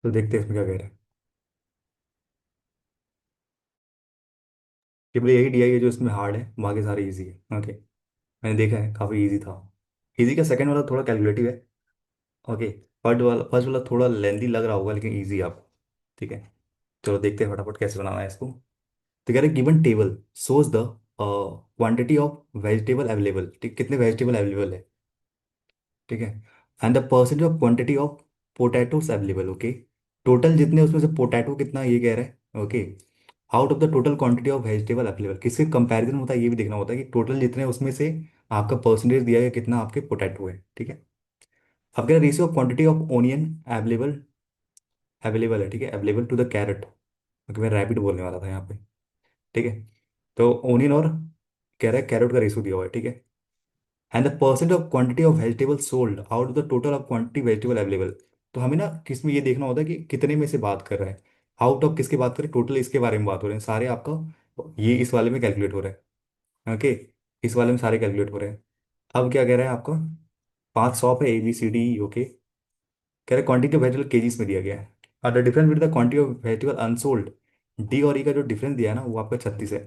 तो देखते हैं इसमें क्या कह रहा है। केवल यही DI है जो इसमें हार्ड है, बाकी सारे इजी है। ओके, मैंने देखा है काफ़ी इजी था। इजी का सेकंड वाला थोड़ा कैलकुलेटिव है। ओके, फर्स्ट वाला थोड़ा लेंदी लग रहा होगा लेकिन इजी है आपको। ठीक है, चलो देखते हैं फटाफट कैसे बनाना है इसको। तो कह रहे given table shows the quantity of vegetable available, ठीक, कितने वेजिटेबल अवेलेबल है। ठीक है, and the percentage of quantity of potatoes available. Okay, total जितने उसमें से पोटैटो कितना ये कह रहा है। Okay, out of the total quantity of vegetable available, किसके कंपैरिजन होता है ये भी देखना होता है कि टोटल जितने उसमें से आपका परसेंटेज दिया गया कितना आपके पोटैटो है। ठीक है, अब क्या ratio of quantity of onion available, available है। ठीक है, अवेलेबल टू द कैरेट, क्योंकि मैं रैबिट बोलने वाला था यहाँ पे। ठीक है, तो ओनियन और कह रहा है कैरेट का रेशियो दिया हुआ है। ठीक है, and the percent of quantity of vegetable sold out of the total of quantity vegetable available. तो हमें ना किस में ये देखना होता है कि कितने में से बात कर रहे हैं, आउट ऑफ किसके बात करें, टोटल इसके बारे में बात हो रहे हैं सारे आपका, ये इस वाले में कैलकुलेट हो रहा है। ओके, इस वाले में सारे कैलकुलेट हो रहे हैं। अब क्या कह रहा है आपका, 5 शॉप है ABCD। ओके, कह रहे क्वांटिटी ऑफ वेजिटेबल केजीस में दिया गया है, और the difference between the quantity of vegetable unsold, D और ई का जो डिफरेंस दिया है ना वो आपका 36 है।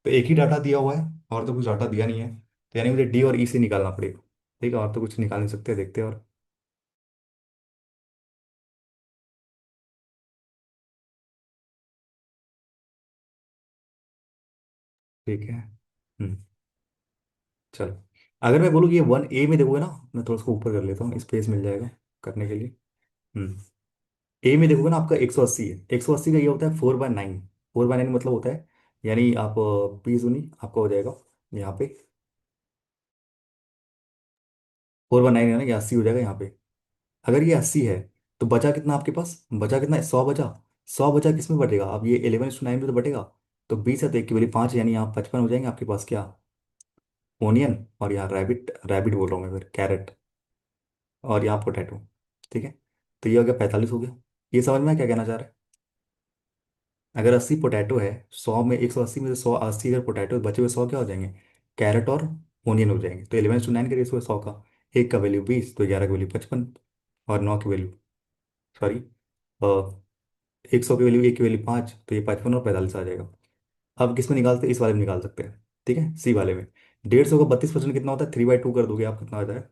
तो एक ही डाटा दिया हुआ है और तो कुछ डाटा दिया नहीं है, तो यानी मुझे डी और ई से निकालना पड़ेगा। ठीक है, और तो कुछ निकाल नहीं सकते, देखते हैं। और ठीक है। चलो, अगर मैं बोलूँ कि ये 1A में देखोगे ना, मैं थोड़ा उसको ऊपर कर लेता हूँ, स्पेस मिल जाएगा करने के लिए। हम्म ए में देखोगे ना आपका 180 है, 180 का ये होता है 4/9। 4/9 मतलब होता है, यानी आप 20 आपका हो जाएगा यहाँ पे। 4/9 है ना, ये 80 हो जाएगा यहाँ पे। अगर ये 80 है तो बचा कितना आपके पास, बचा कितना है, 100 बचा। 100 बचा किस में बटेगा, अब ये 11:9 में तो बटेगा। तो 20 है तो 1 की वैल्यू 5, यानी यहाँ 55 हो जाएंगे आपके पास क्या, ओनियन, और यहाँ रैबिट, रैबिट बोल रहा हूँ मैं फिर, कैरेट, और यहाँ पोटैटो। ठीक है, तो ये हो गया 45 हो गया। ये समझ में क्या कहना चाह रहा है। अगर 80 पोटैटो है, 100 में, 180 में से 180 अगर पोटैटो, बचे हुए 100 क्या हो जाएंगे, कैरेट और ओनियन हो जाएंगे। तो 11:9 का रेशियो है 100 का, एक का वैल्यू 20, तो 11 की वैल्यू 55, और 9 की वैल्यू, सॉरी, 100 की वैल्यू, एक की वैल्यू 5, तो ये 55 और 45 आ जाएगा। अब किस में निकालते हैं, इस वाले में निकाल सकते हैं। ठीक है, सी वाले में। 150 का 32% कितना होता है, 3/2 कर दोगे आप, कितना आ जाएगा,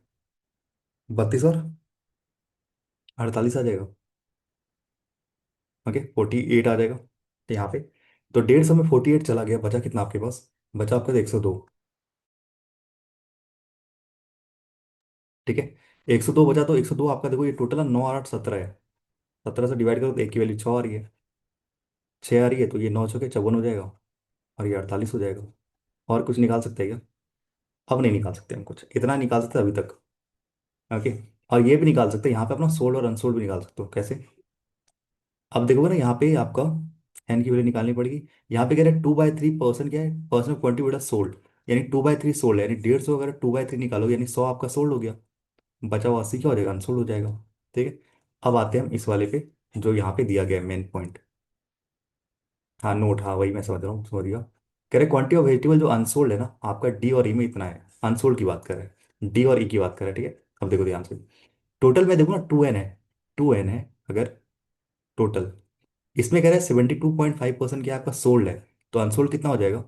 32 और 48 आ जाएगा। ओके, 48 आ जाएगा यहाँ पे। तो 150 में 48 चला गया, बचा कितना आपके पास, बचा आपके पास 102। ठीक है, 102 बचा, तो 102 आपका देखो, ये टोटल है 9 और 8 17 है। 17 से डिवाइड करो तो एक की वैल्यू 6 आ रही है, 6 आ रही है, तो ये 9 × 6 = 54 हो जाएगा, और ये 48 हो जाएगा। और कुछ निकाल सकते हैं क्या, अब नहीं निकाल सकते हम कुछ, इतना निकाल सकते हैं अभी तक। ओके, और ये भी निकाल सकते हैं यहाँ पे अपना सोल्ड और अनसोल्ड भी निकाल सकते हो, कैसे। अब देखोगे ना यहाँ पे आपका एन की वैल्यू निकालनी पड़ेगी। यहाँ पे कह रहे हैं 2/3 पर्सन, क्या है, पर्सन ऑफ क्वांटिटी बटा सोल्ड, यानी 2/3 सोल्ड, यानी 150 अगर 2/3 निकालो, यानी 100 आपका सोल्ड हो गया, बचा हुआ 80 क्या हो जाएगा, अनसोल्ड हो जाएगा। ठीक है, अब आते हैं हम इस वाले पे, जो यहाँ पे दिया गया है मेन पॉइंट। हाँ नोट, हाँ वही मैं समझ रहा हूँ, समझ गया। कह रहे क्वांटिटी ऑफ वेजिटेबल जो अनसोल्ड है ना आपका, डी और ई में इतना है, अनसोल्ड की बात कर रहे हैं, डी और ई की बात कर रहे हैं। ठीक है, अब देखो ध्यान से, टोटल में देखो ना 2N है, 2N है अगर टोटल, इसमें कह रहे हैं 72.5% क्या आपका सोल्ड है, तो अनसोल्ड कितना हो जाएगा,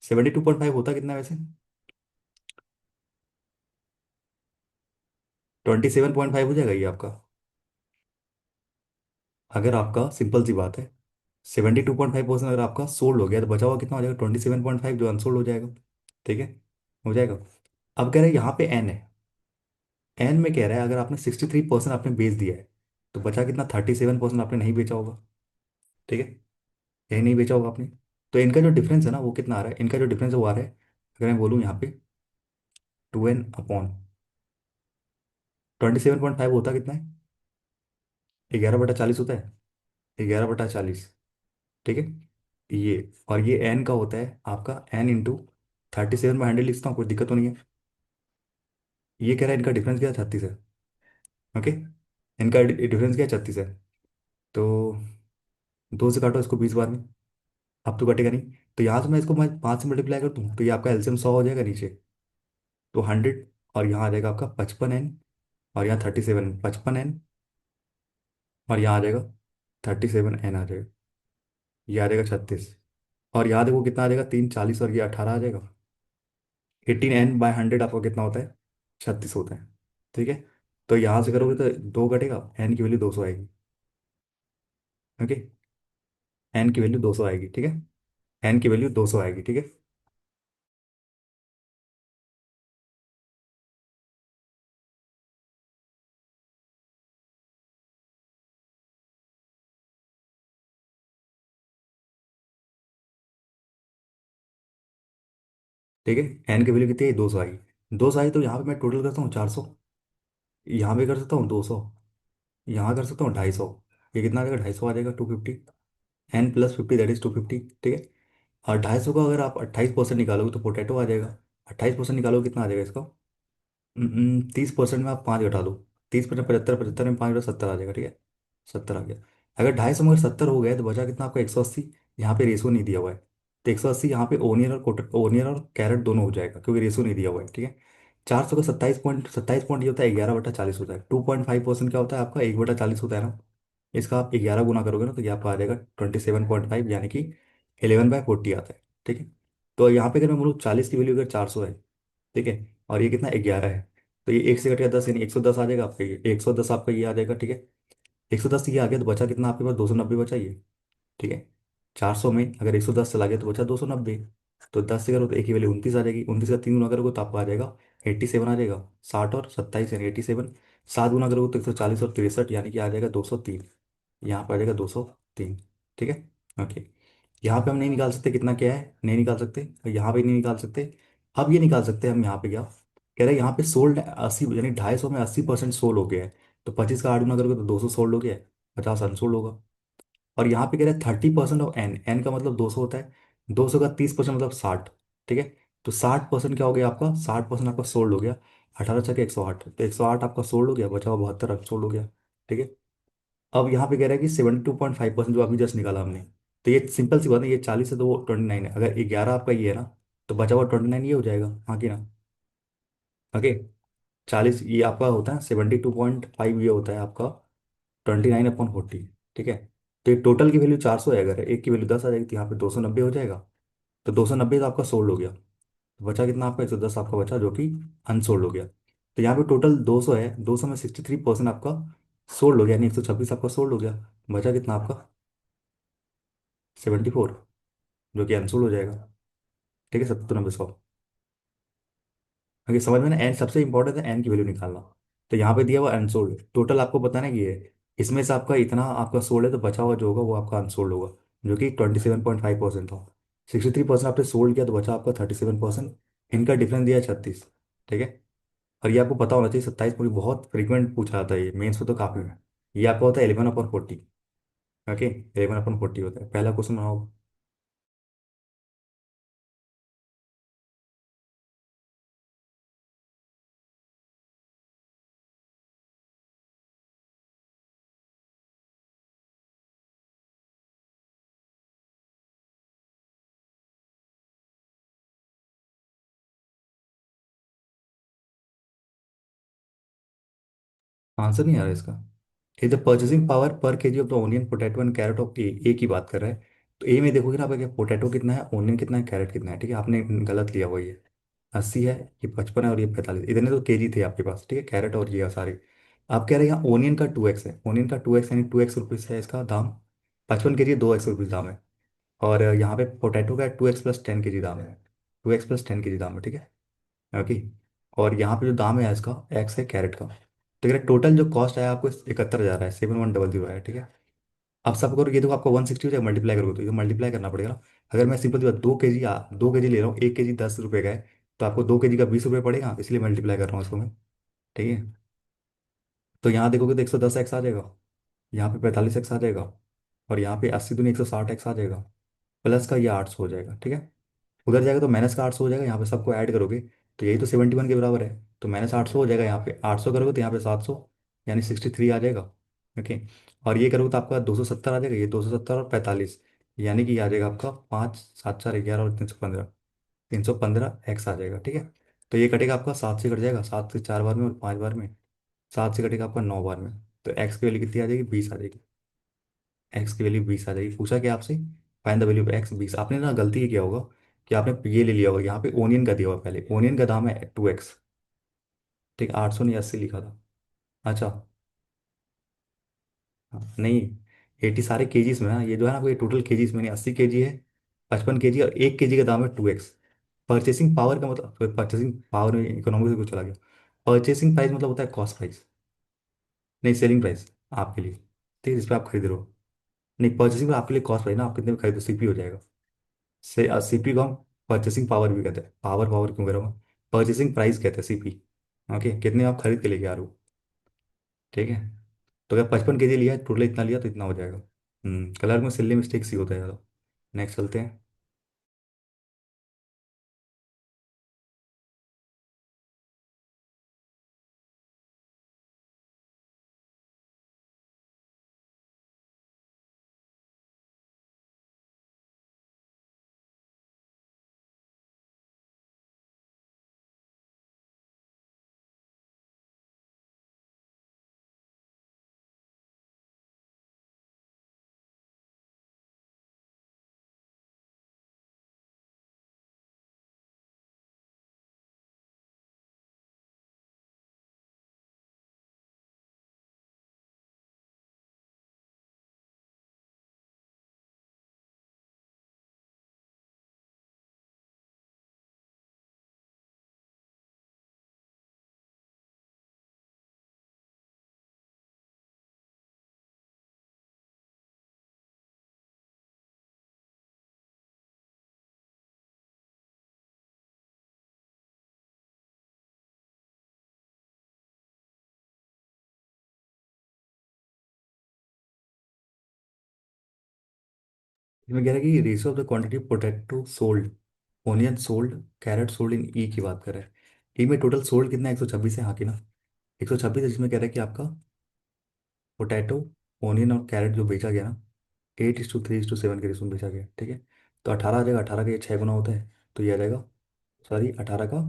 72.5 होता कितना है वैसे, 27.5 हो जाएगा ये आपका। अगर आपका सिंपल सी बात है, 72.5% अगर आपका सोल्ड हो गया तो बचा हुआ कितना हो जाएगा, 27.5 जो अनसोल्ड हो जाएगा। ठीक है, हो जाएगा। अब कह रहे हैं यहाँ पे एन है, एन में कह रहा है अगर आपने 63% आपने बेच दिया है, तो बचा कितना, 37% आपने नहीं बेचा होगा। ठीक है, यही नहीं बेचा होगा आपने। तो इनका जो डिफरेंस है ना वो कितना आ रहा है, इनका जो डिफरेंस है वो आ रहा है, अगर मैं बोलूँ यहाँ पे 2N/27.5 होता कितना है, 11/40 होता है, 11/40। ठीक है, ये, और ये एन का होता है आपका N × 37 में 100 लिखता हूँ, कोई दिक्कत तो नहीं है। ये कह रहा है इनका डिफरेंस क्या है, 36 है। ओके, इनका डिफरेंस क्या है, 36 है। तो 2 से काटो इसको 20 बार में, अब तो कटेगा नहीं। तो यहाँ से मैं इसको, मैं 5 से मल्टीप्लाई कर दूँ तो ये आपका एलसीएम 100 हो जाएगा नीचे, तो 100, और यहाँ आ जाएगा आपका 55N, और यहाँ 37 55 n, और यहाँ आ जाएगा 37 n आ जाएगा। ये आ जाएगा 36। और यहाँ देखो कितना आ जाएगा, 3 40, और ये 18 आ जाएगा। 18 n/100 आपको कितना होता है, 36 होता है। ठीक है। तो यहाँ से करोगे तो दो कटेगा, एन की वैल्यू 200 आएगी। ओके। एन की वैल्यू 200 आएगी, ठीक है। एन की वैल्यू 200 आएगी, ठीक है। ठीक है। एन की वैल्यू कितनी है, 200 आएगी। 200 आई तो यहाँ पे मैं टोटल करता हूँ 400। यहाँ पे कर सकता हूँ 200। यहाँ कर सकता हूँ 250। ये कितना आ जाएगा, 250 आ जाएगा, 250। n+50 दैट इज 250, ठीक है। और 250 का अगर आप 28% निकालोगे तो पोटैटो आ जाएगा। 28% निकालोगे कितना आ जाएगा इसका, 30% में आप 5 घटा दो। 30% 75, 75 में 5 घटा 70 आ जाएगा, ठीक है। 70 आ गया। अगर 250 में अगर 70 हो गया है तो बचा कितना आपका, 180। यहाँ पे रेशो नहीं दिया हुआ है, तो 180 यहाँ पे ओनियन और ओनियन और कैरेट दोनों हो जाएगा, क्योंकि रेशो नहीं दिया हुआ है, ठीक है। 400 का 27.27 ये होता है, 11/40 होता है। 2.5% क्या होता है आपका, 1/40 होता है ना। इसका आप 11 गुना करोगे ना तो ये आपका आ जाएगा 27.5, यानी कि 11/40 आता है, ठीक है। तो यहाँ पे अगर मैं बोलूँ 40 की वैल्यू अगर 400 है, ठीक है, और ये कितना 11 है, तो ये एक से कट गया 10, यानी 110 आ जाएगा आपका, ये 110 आपका ये आ जाएगा, ठीक है। 110 ये आ गया तो बचा कितना आपके पास, 290 बचा ये, ठीक है। 400 में अगर 110 चला गया तो बचा 290। तो 10 से करो तो एक ही वैल्यू 29 आ जाएगी। 29 का 3 गुना करोगे तो आपको आ जाएगा 87 आ जाएगा। 60 और 27 यानी 87। 7 गुना करोगे तो 140 और 63 यानी कि आ जाएगा 203। यहाँ पर आ जाएगा 203, ठीक है। ओके। यहाँ पे हम नहीं निकाल सकते कितना क्या है, नहीं निकाल सकते, और यहाँ पे नहीं निकाल सकते। अब ये निकाल सकते हैं हम, यहाँ पे क्या कह रहे हैं, यहाँ पे सोल्ड 80, यानी 250 में 80% सोल्ड हो गया है। तो 25 का 8 गुना करोगे तो 200 सोल्ड हो गया है, 50 अनसोल्ड होगा। और यहाँ पे कह रहे हैं 30% ऑफ एन, एन का मतलब 200 होता है। 200 का 30% मतलब 60, ठीक है। तो 60% क्या हो गया आपका, 60% आपका सोल्ड हो गया। 18 × 108, तो 108 आपका सोल्ड हो गया, बचा हुआ 72 अनसोल्ड हो गया, ठीक है। अब यहाँ पे कह रहा है कि 72.5% जो अभी जस्ट निकाला हमने, तो ये सिंपल सी बात है, ये 40 है तो वो 29 है। अगर 11 आपका ये है ना, तो बचा हुआ 29 ये हो जाएगा, हाँ कि ना। ओके। 40 ये आपका होता है, 72.5 ये होता है आपका 29/40, ठीक है। तो ये टोटल की वैल्यू 400 है, अगर एक की वैल्यू 10 आ जाएगी तो यहाँ पे 290 हो जाएगा। तो 290 तो आपका सोल्ड हो गया। तो बचा कितना आपका, 110 आपका बचा, जो कि अनसोल्ड हो गया। तो यहाँ पे टोटल 200 है, 200 में 63% आपका सोल्ड हो गया, यानी 126 आपका सोल्ड हो गया। बचा कितना आपका, 74, जो कि अनसोल्ड हो जाएगा, ठीक है। 70 90 100। ओके, समझ में ना। एन सबसे इंपॉर्टेंट है, एन की वैल्यू निकालना। तो यहाँ पे दिया हुआ अनसोल्ड, टोटल आपको बताना कि ये इसमें से आपका इतना आपका सोल्ड है, तो बचा हुआ जो होगा वो आपका अनसोल्ड होगा, जो कि 27.5% था। 63% आपने सोल्ड किया तो बचा आपका 37%। इनका डिफरेंस दिया है 36, ठीक है। और ये आपको पता होना चाहिए, 27 पूरी बहुत फ्रीक्वेंट पूछा जाता है, ये मेन्स में तो काफी है। ये आपका होता है 11/40। ओके, 11/40 होता है। पहला क्वेश्चन बनाओ। आंसर नहीं आ रहा है इसका। ये the purchasing power per KG of the onion potato and carrot of A की बात कर रहा है। तो ए में देखोगे ना आप, क्या पोटैटो कितना है, ओनियन कितना है, कैरेट कितना है, ठीक है। आपने गलत लिया हुआ ये। 80 है, ये 55 है, और ये 45, इतने तो केजी थे आपके पास, ठीक है। कैरेट और ये सारे। आप कह रहे हैं यहाँ ओनियन का 2x है, ओनियन का 2x यानी 2x रुपीज़ है इसका दाम। 55 केजी 2x रुपीज़ दाम है। और यहाँ पे पोटैटो का 2x + 10 केजी दाम है। 2x + 10 केजी दाम है, ठीक है। ओके। और यहाँ पे जो दाम है इसका, एक्स है कैरेट का। तो कह टोटल जो कॉस्ट आया आपको 71,000 है, 7100 है, ठीक है। अब सब करो, ये तो आपका 160 हो जाएगा, मल्टीप्लाई करोगे तो ये मल्टीप्लाई करना पड़ेगा ना। अगर मैं सिंपल सी बात, 2 केजी 2 केजी ले रहा हूँ, 1 केजी 10 रुपये का है, तो आपको 2 केजी का 20 रुपये पड़ेगा, इसलिए मल्टीप्लाई कर रहा हूँ इसको मैं, ठीक है। तो यहाँ देखोगे तो 110x आ जाएगा, यहाँ पे 45x आ जाएगा, और यहाँ पे 80 × 160x आ जाएगा। प्लस का ये 800 हो जाएगा, ठीक है। उधर जाएगा तो माइनस का 800 हो जाएगा, यहाँ पे सबको ऐड करोगे तो यही तो 71 के बराबर है। तो -800 हो जाएगा, यहाँ पे 800 करोगे तो यहाँ पे 700, यानी 63 आ जाएगा। ओके। और ये करोगे तो आपका 270 आ जाएगा, ये 270 और 45, यानी कि आ जाएगा आपका 5 7 4 11 और 315, 315x आ जाएगा, ठीक है। तो ये कटेगा आपका 7 से कट जाएगा, 7 से 4 बार में और 5 बार में। सात से कटेगा आपका 9 बार में, तो एक्स की वैल्यू कितनी आ जाएगी, 20 आ जाएगी। एक्स की वैल्यू 20 आ जाएगी। पूछा क्या आपसे, find the value of x 20। आपने ना गलती ये किया होगा कि आपने ये ले लिया होगा, यहाँ पे ओनियन का दिया हुआ, पहले ओनियन का दाम है 2x। ठीक, 800 नहीं 80 लिखा था। अच्छा। हाँ, नहीं, 80 सारे केजीज में ना, ये जो है ना वो ये टोटल केजीज में नहीं, 80 केजी है, 55 केजी, और 1 केजी का दाम है 2x। परचेसिंग पावर का मतलब, परचेसिंग पावर में इकोनॉमिक से कुछ चला गया। परचेसिंग प्राइस मतलब होता है कॉस्ट प्राइस, नहीं सेलिंग प्राइस आपके लिए। ठीक है, जिस पे आप खरीद रहे हो। नहीं, परचेसिंग आपके लिए कॉस्ट प्राइस ना, आप कितने में खरीदो सीपी हो जाएगा। से सीपी को हम परचेसिंग पावर भी कहते हैं, पावर पावर क्यों कह रहा हूँ, परचेसिंग प्राइस कहते हैं सीपी। ओके, कितने आप खरीद के लेके आ रहे हो। ठीक है, तो अगर 55 केजी लिया है, टोटल इतना लिया तो इतना हो जाएगा। कलर में सिल्ली मिस्टेक सी होता है ज़्यादा। नेक्स्ट चलते हैं। इसमें कह रहा है कि ratio of the quantity of potato sold, onion sold, carrot sold in E की बात कर रहा है। ई में टोटल सोल्ड कितना है, 126 है, हाँ कि ना। 126 है, जिसमें कह रहा है कि आपका पोटैटो, ओनियन और कैरेट जो बेचा गया ना, 8:3:7 के रेशो में बेचा गया। ठीक है, तो 18 आ जाएगा, 18 का ये 6 गुना होता है, तो ये आ जाएगा, सॉरी 18 का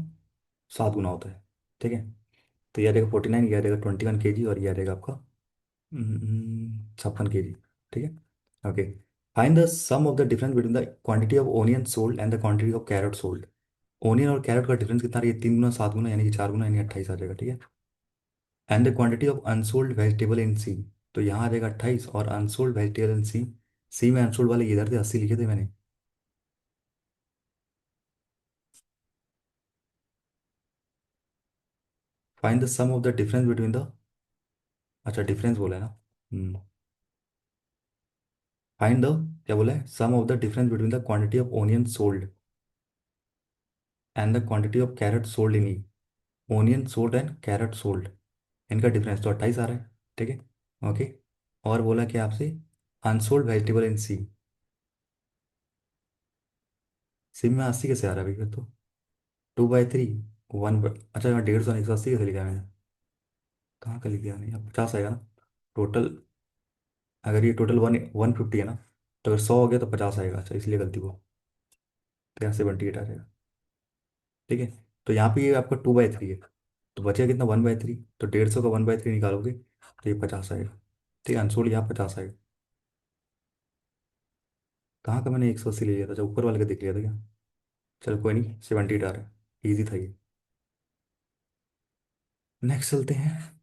7 गुना होता है। ठीक है, तो ये आ जाएगा 49, ये आ जाएगा 21 केजी, और ये आ जाएगा आपका 56 केजी। ठीक है, okay. Find the sum of the difference between the quantity of onion sold and the quantity of carrot sold. Onion और कैरेट का डिफरेंस कितना है, ये 3 गुना 7 गुना, यानी कि 4 गुना, यानी 28 आ जाएगा। ठीक है, and the quantity of unsold vegetable in C, तो यहाँ आ जाएगा 28, और अनसोल्ड वेजिटेबल इन सी, सी में अनसोल्ड वाले इधर थे, 80 लिखे थे मैंने। Find the sum of the difference between the, अच्छा डिफरेंस बोला है ना। फाइंड द, क्या बोला है, sum of the difference between the quantity of onion sold and the quantity of carrot sold in E. Onion sold and carrot sold, इनका difference तो 28 आ रहा है। ठीक है, ओके। और बोला कि आपसे अनसोल्ड वेजिटेबल इन सी, सी में 80 कैसे आ रहा है भैया, तो 2/3, अच्छा यहाँ 150 नहीं, 180 कैसे लिखा है मैंने, कहाँ का लिख दिया नहीं, 50 आएगा ना टोटल। अगर ये टोटल 150 है ना, तो अगर 100 हो गया तो 50 आएगा, अच्छा इसलिए गलती को, तो यहाँ 78 आ जाएगा। ठीक है, तो यहाँ पे ये आपका 2/3 है, तो बचेगा कितना, 1/3, तो 150 का 1/3 निकालोगे तो ये 50 आएगा। ठीक है, आंसर यहाँ 50 आएगा। कहाँ का मैंने 180 ले लिया था, जब ऊपर वाले का देख लिया था क्या। चलो कोई नहीं, 78 आ रहा है, ईजी था ये। नेक्स्ट चलते हैं।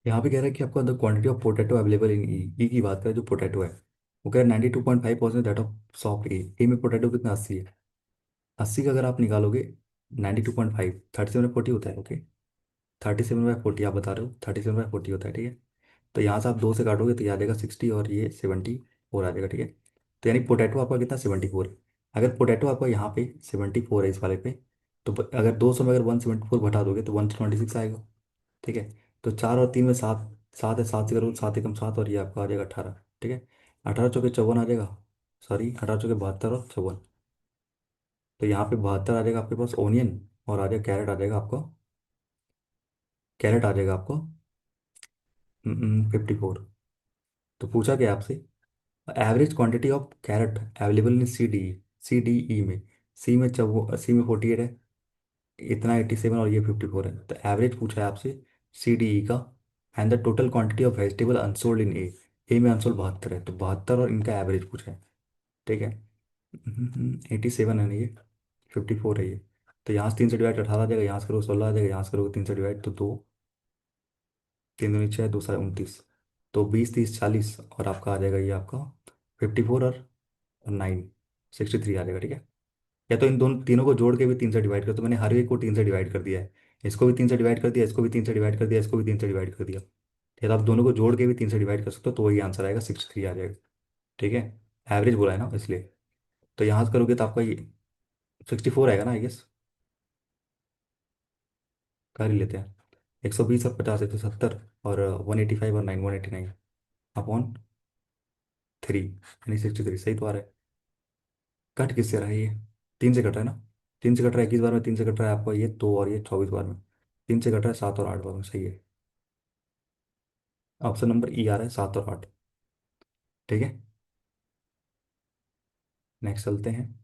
यहाँ पे कह रहा है कि आपका the quantity of potato available in E की बात करें जो पोटैटो है, वो कह रहा है 92.5% दैट ऑफ सॉफ्ट ए में पोटैटो कितना 80 है। 80 का अगर आप निकालोगे 92.5, 37/40 होता है। ओके, 37/40 आप बता रहे हो, 37/40 होता है, ठीक है। तो यहाँ से आप दो से काटोगे तो ये आ जाएगा 60 और ये 74 आ जाएगा, ठीक है। तो यानी पोटैटो आपका कितना 74 है। अगर पोटैटो आपका यहाँ पे 74 है इस वाले पे, तो अगर 200 में अगर 174 घटा दोगे तो 126 आएगा, ठीक है। तो 4 और 3 में 7, 7 है, 7 से करो 7 एकम 7 और ये आपका आ जाएगा 18, ठीक है। 18 चौके 54 आ जाएगा, सॉरी 18 चौके 72 और 54। तो यहाँ पे 72 आ जाएगा आपके पास ओनियन, और आ जाएगा कैरेट, आ जाएगा आपको, कैरेट आ जाएगा आपको 54। तो पूछा क्या आपसे, average quantity of carrot available in C D E में। सी में 48 है, इतना 87 और ये 54 है, तो एवरेज पूछा है आपसे सी डी ई का। And the total quantity of vegetable unsold in A में अनसोल्ड 72 है, तो 72 और इनका एवरेज पूछा है, ठीक है। 87 है ना ये, 54 है ये। तो यहाँ से 3 से डिवाइड 18 आ जाएगा, यहाँ से करोगे 16 आ जाएगा, यहाँ से करोगे 3 से डिवाइड तो 2, 3 दूनी 6, 2 7 29। तो 20 30 40 और आपका आ जाएगा ये आपका 54 और 9 63 आ जाएगा, ठीक है। या तो इन दोनों तीनों को जोड़ के भी 3 से डिवाइड कर, तो मैंने हर एक को 3 से डिवाइड कर दिया है। इसको भी 3 से डिवाइड कर दिया, इसको भी 3 से डिवाइड कर दिया, इसको भी 3 से डिवाइड कर दिया। या तो आप दोनों को जोड़ के भी 3 से डिवाइड कर सकते हो, तो वही आंसर आएगा 63 आ जाएगा, ठीक है। एवरेज बोला है ना इसलिए। तो यहाँ से करोगे तो आपका ये 64 आएगा ना, आई गेस। कर ही लेते हैं। 120 और 50 170, और 185 और 9 189 अपॉन 3, यानी 63 सही तो आ रहा है। कट किससे रहा है ये, 3 से कट रहा है ना। 3 से कट रहा है 21 बार में, 3 से कट रहा है आपका ये 2 और ये 24 बार में। 3 से कट रहा है 7 और 8 बार में, सही है। ऑप्शन नंबर ई आ रहा है 7 और 8, ठीक है। नेक्स्ट चलते हैं।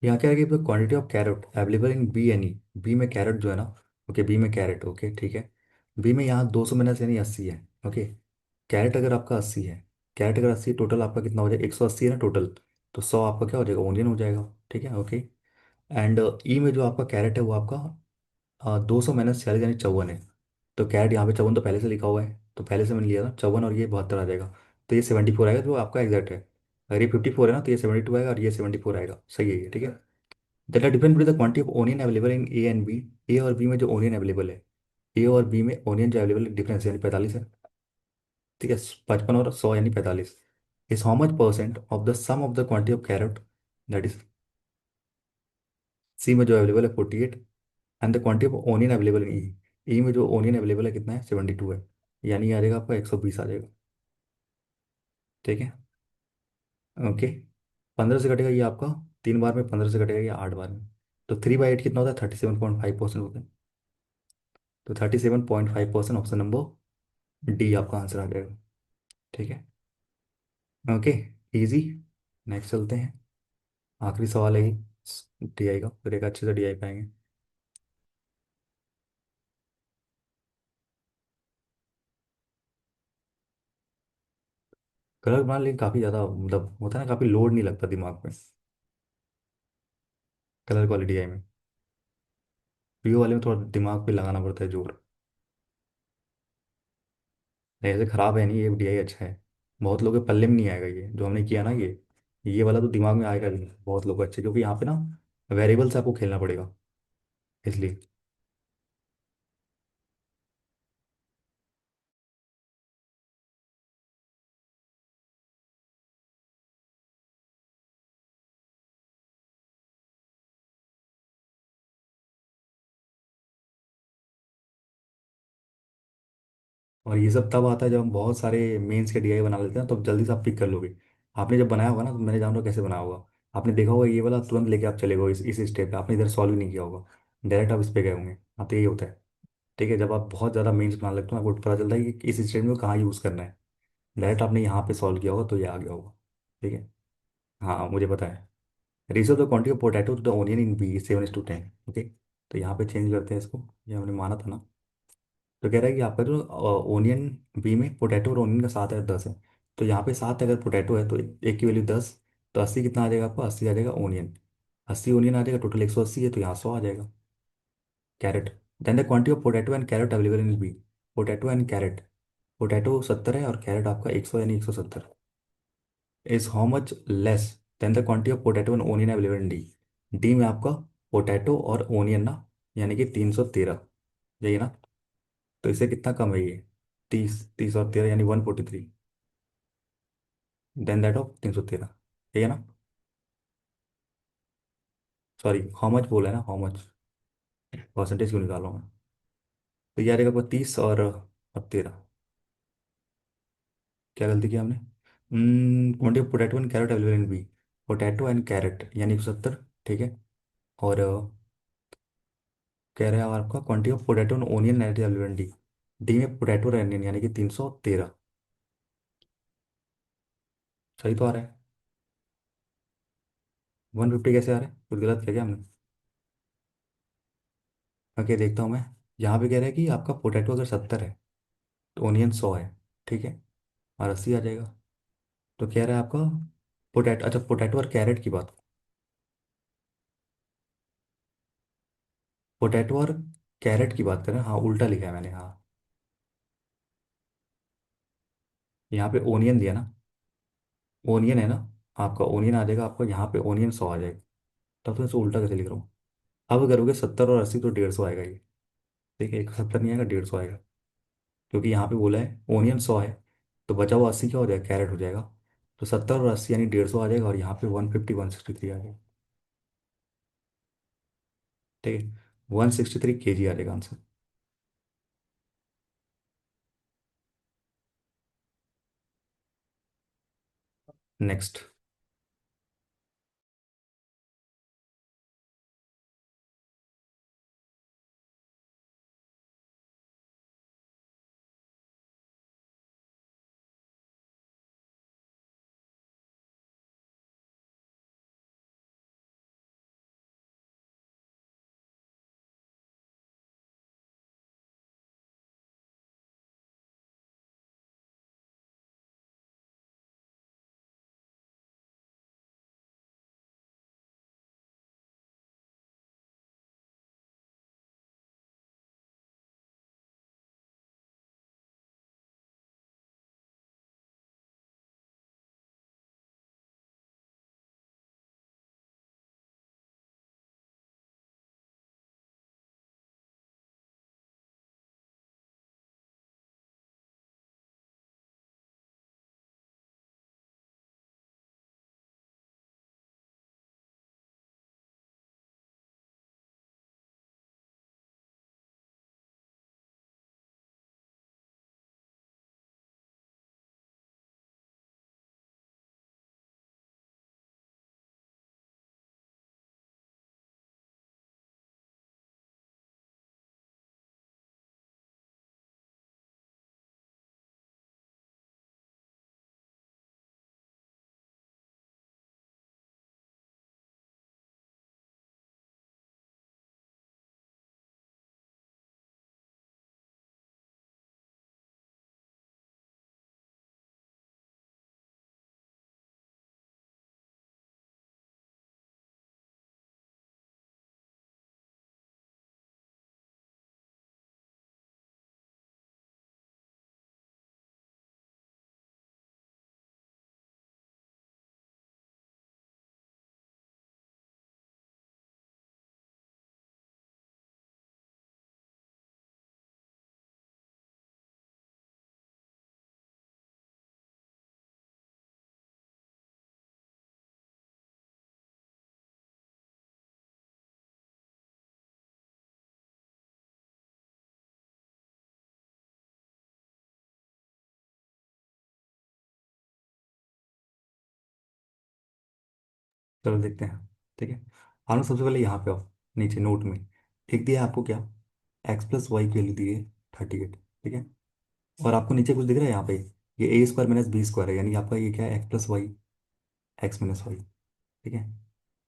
यहाँ क्या है कि quantity of carrot available in B any, B में कैरेट जो है ना, ओके बी में कैरेट, ओके ठीक है। बी में यहाँ 200 माइनस यानी 80 है, ओके। कैरेट अगर आपका 80 है, कैरेट अगर 80, टोटल आपका कितना हो जाएगा, 180 है ना टोटल। तो 100 आपका क्या हो जाएगा, ओनियन हो जाएगा, ठीक है, ओके। एंड ई में जो आपका कैरेट है वो आपका 200 - 46 यानी 54 है। तो कैरेट यहाँ पे 54 तो पहले से लिखा हुआ है, तो पहले से मैंने लिया था 54 और ये 72 आ जाएगा। तो ये 74 आएगा, जो आपका एग्जैक्ट है। अगर ये 54 है ना तो ये 72 आएगा, और ये 74 आएगा, सही है ये, ठीक है। That are different with the quantity of onion available in A and B. A और बी में जो ओनियन अवेलेबल है, ए और बी में ओनियन जो अवेलेबल है डिफरेंस यानी 45 है, ठीक है। 55 और 100 यानी 45 is how much percent of the sum of the quantity of carrot, that is C में जो अवेलेबल है 48, and the quantity of onion available in E, E में जो ओनियन अवेलेबल है कितना है 72 है, यानी आ जाएगा आपका 120 आ जाएगा, ठीक है, ओके। 15 से कटेगा ये आपका 3 बार में, 15 से कटेगा ये 8 बार में। तो 3/8 कितना होता है, 37.5% होता है। तो 37.5% ऑप्शन नंबर डी आपका आंसर आ जाएगा, ठीक है, ओके, इजी। नेक्स्ट चलते हैं। आखिरी सवाल है डीआई का, फिर एक अच्छे से डीआई पाएंगे। कलर बनाने लेकिन काफ़ी ज़्यादा मतलब होता है ना, काफ़ी लोड नहीं लगता दिमाग में। कलर क्वालिटी आई में, पीओ वाले में थोड़ा दिमाग पे लगाना पड़ता है जोर। ऐसे खराब है नहीं, ये डीआई अच्छा है। बहुत लोगों के पल्ले में नहीं आएगा ये जो हमने किया ना, ये वाला तो दिमाग में आएगा भी नहीं बहुत लोग अच्छे, क्योंकि यहाँ पे ना वेरिएबल से आपको खेलना पड़ेगा इसलिए। और ये सब तब आता है जब हम बहुत सारे मेंस के डीआई बना लेते हैं, तब जल्दी से आप पिक कर लोगे। आपने जब बनाया होगा ना, तो मैंने जान रहा कैसे बनाया होगा। आपने देखा होगा ये वाला तुरंत लेके आप चले गए इस स्टेप पे, आपने इधर सॉल्व ही नहीं किया होगा। डायरेक्ट आप इस पे गए होंगे। हाँ तो यही होता है। ठीक है, जब आप बहुत ज़्यादा मेंस बना लेते हो आपको पता चलता है कि इस स्टेप में कहाँ यूज़ करना है। डायरेक्ट आपने यहाँ पे सॉल्व किया होगा तो ये आ गया होगा। ठीक है। हाँ मुझे पता है। Ratio the quantity of potato to the onion in B 7:10। Okay, तो यहाँ पे चेंज करते हैं इसको, ये हमने माना था ना। तो कह रहा है कि आपका जो ओनियन बी में पोटैटो और ओनियन का 7 है 10 है। तो यहाँ पे 7 अगर पोटैटो है तो एक की वैल्यू 10। तो 80 कितना आ जाएगा आपको, 80 आ जाएगा ओनियन। 80 ओनियन आ जाएगा, टोटल 180 है तो यहाँ 100 आ जाएगा। Carrot. Then the quantity of potato and carrot available in B. Potato and carrot. Potato 70 है और कैरेट आपका 100 यानी 170। Is how much less than the quantity of potato and onion available in D. D में आपका potato और onion ना, यानी कि 313, यही ना। तो इससे कितना कम है ये, 30 30 और 13 यानी 143। देन दैट ऑफ 313, ठीक है ना। सॉरी हाउ मच बोला है ना, हाउ मच, परसेंटेज क्यों निकाल रहा हूँ मैं। तो ये आ जाएगा आपको 30 और 13। क्या गलती किया हमने। Quantity of potato and carrot available in B. Potato and carrot यानी 170। ठीक है। और कह रहे हैं आपका quantity of potato and onion at available in D. D में पोटैटो और अनियन यानी कि 313। सही तो आ रहा है। 150 कैसे आ रहा है, कुछ गलत किया क्या हमने। ओके देखता हूँ मैं। यहाँ पे कह रहा है कि आपका पोटैटो अगर 70 है तो ओनियन 100 है। ठीक है। और 80 आ जाएगा। तो कह रहा है आपका पोटैटो, अच्छा पोटैटो और कैरेट की बात। पोटैटो और कैरेट की बात करें, हाँ उल्टा लिखा है मैंने, हाँ। यहाँ पे ओनियन दिया ना, ओनियन है ना। आपका ओनियन आ जाएगा, आपको यहाँ पे ओनियन 100 आ जाएगा। तब तो इसे उल्टा कैसे लिख रहा हूँ। अब करोगे 70 और 80 तो 150 आएगा ये। ठीक है, 170 नहीं आएगा, 150 आएगा। क्योंकि यहाँ पे बोला है ओनियन 100 है, तो बचा हुआ 80 क्या हो जाएगा, कैरेट हो जाएगा। तो 70 और 80 यानी 150 आ जाएगा, और यहाँ पे 150 163 आ जाएगा। ठीक है, 163 kg आ जाएगा आंसर। नेक्स्ट। चलो देखते हैं। ठीक है, हम लोग सबसे पहले यहाँ पे आओ, नीचे नोट में लिख दिया है आपको क्या, एक्स प्लस वाई की वैल्यू दी है 38। ठीक है, और आपको नीचे कुछ दिख रहा है यहाँ पे, ये A square minus B square है, यानी आपका ये क्या है, X plus Y, X minus Y. ठीक है,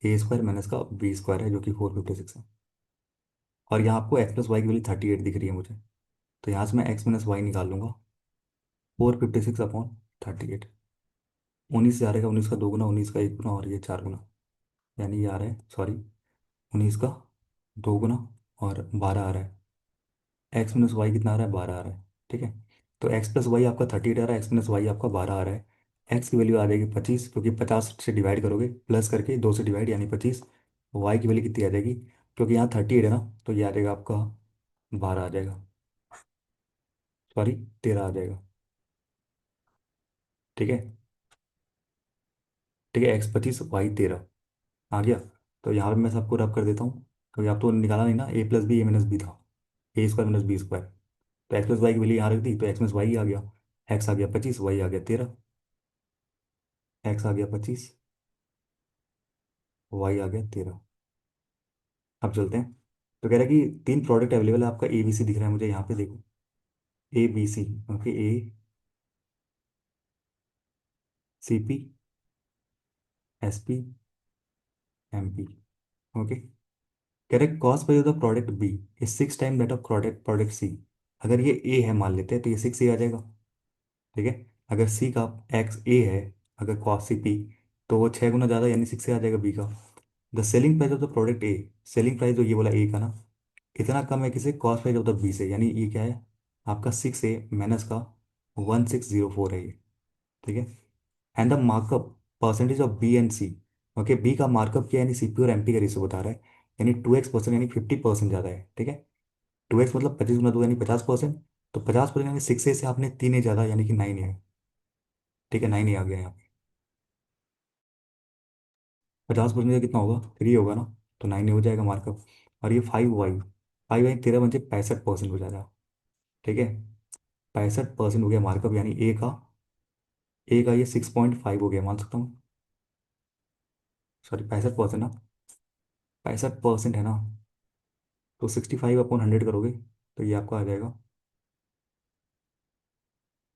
ए स्क्वायर माइनस का बी स्क्वायर है जो कि 456 है। और यहाँ आपको एक्स प्लस वाई की वैल्यू 38 दिख रही है मुझे, तो यहाँ से मैं एक्स माइनस वाई निकाल लूंगा, 456/38। 19 से आ रहेगा, 19 का 2 गुना, 19 का 1 गुना, और ये 4 गुना, यानी ये आ रहा है, सॉरी, 19 का 2 गुना और 12 आ रहा है। एक्स माइनस वाई कितना आ रहा है, 12 आ रहा है। ठीक है, तो एक्स प्लस वाई आपका 38 आ रहा है, एक्स माइनस वाई आपका 12 आ रहा है। एक्स की वैल्यू आ जाएगी 25, क्योंकि 50 से डिवाइड करोगे, प्लस करके 2 से डिवाइड यानी 25। वाई की वैल्यू कितनी आ जाएगी, क्योंकि यहाँ 38 है ना, तो ये आ जाएगा आपका 12 आ जाएगा, सॉरी 13 आ जाएगा। ठीक है, ठीक है, एक्स 25 वाई 13 आ गया। तो यहाँ पे मैं सबको रब कर देता हूँ, क्योंकि आप तो निकाला नहीं ना, ए प्लस बी ए माइनस बी था, ए स्क्वायर माइनस बी स्क्वायर। तो एक्स प्लस वाई की वैल्यू यहाँ रख दी, तो एक्स माइनस वाई आ गया, एक्स आ गया 25, वाई आ गया 13, एक्स आ गया 25, वाई आ गया 13। अब चलते हैं। तो कह रहा है कि तीन प्रोडक्ट अवेलेबल है, आपका ए बी सी दिख रहा है मुझे यहाँ पे, देखो, A B C, okay, A C P S P M P, okay. कह रहे cost price of the product B is 6 time that of product product C. अगर ये ए है मान लेते हैं, तो ये 6 ए आ जाएगा। ठीक है, अगर सी का एक्स ए है, अगर कॉस्ट सी पी, तो वो 6 गुना ज़्यादा यानी 6 से आ जाएगा बी का। The selling price of the product A, selling price जो ये बोला ए का ना, इतना कम है किसे, cost price of the B से, यानी ये क्या है आपका 6 ए माइनस का 1604 है ये। ठीक है, and the markup percentage of B and C, okay, B का मार्कअप क्या है, यानी सीपी और एमपी का रेशियो बता रहा है, यानी 2x% यानी 50% ज़्यादा है। ठीक है, 2x मतलब 25 गुना 2 यानी 50%, तो 50% यानी 6 ए से आपने 3 ए ज़्यादा यानी कि 9 है। ठीक है, 9 ए आ गया यहाँ पे। 50% कितना होगा, 3 होगा ना, तो 9 ए हो जाएगा मार्कअप। और ये 5y, 5y 13 बचे, 65% हो जाएगा। ठीक है, 65% हो गया मार्कअप, यानी ए का ये 6.5 हो गया मान सकता हूँ, सॉरी 65% ना, 65% है ना, तो 65/100 करोगे, तो ये आपका आ जाएगा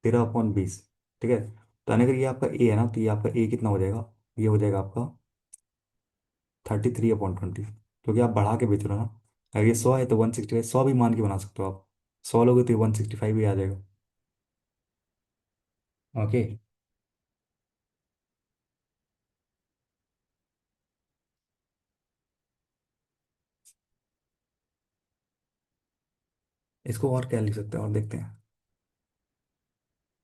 13/20। ठीक है, तो यानी अगर ये आपका ए है ना, तो ये आपका ए कितना हो जाएगा, ये हो जाएगा आपका 33/20, क्योंकि आप बढ़ा के बेच रहे हो ना। अगर ये 100 है तो 165, 100 भी मान के बना सकते हो आप, 100 लोगे तो ये 165 भी आ जाएगा। ओके, इसको और क्या लिख सकते हैं, और देखते हैं।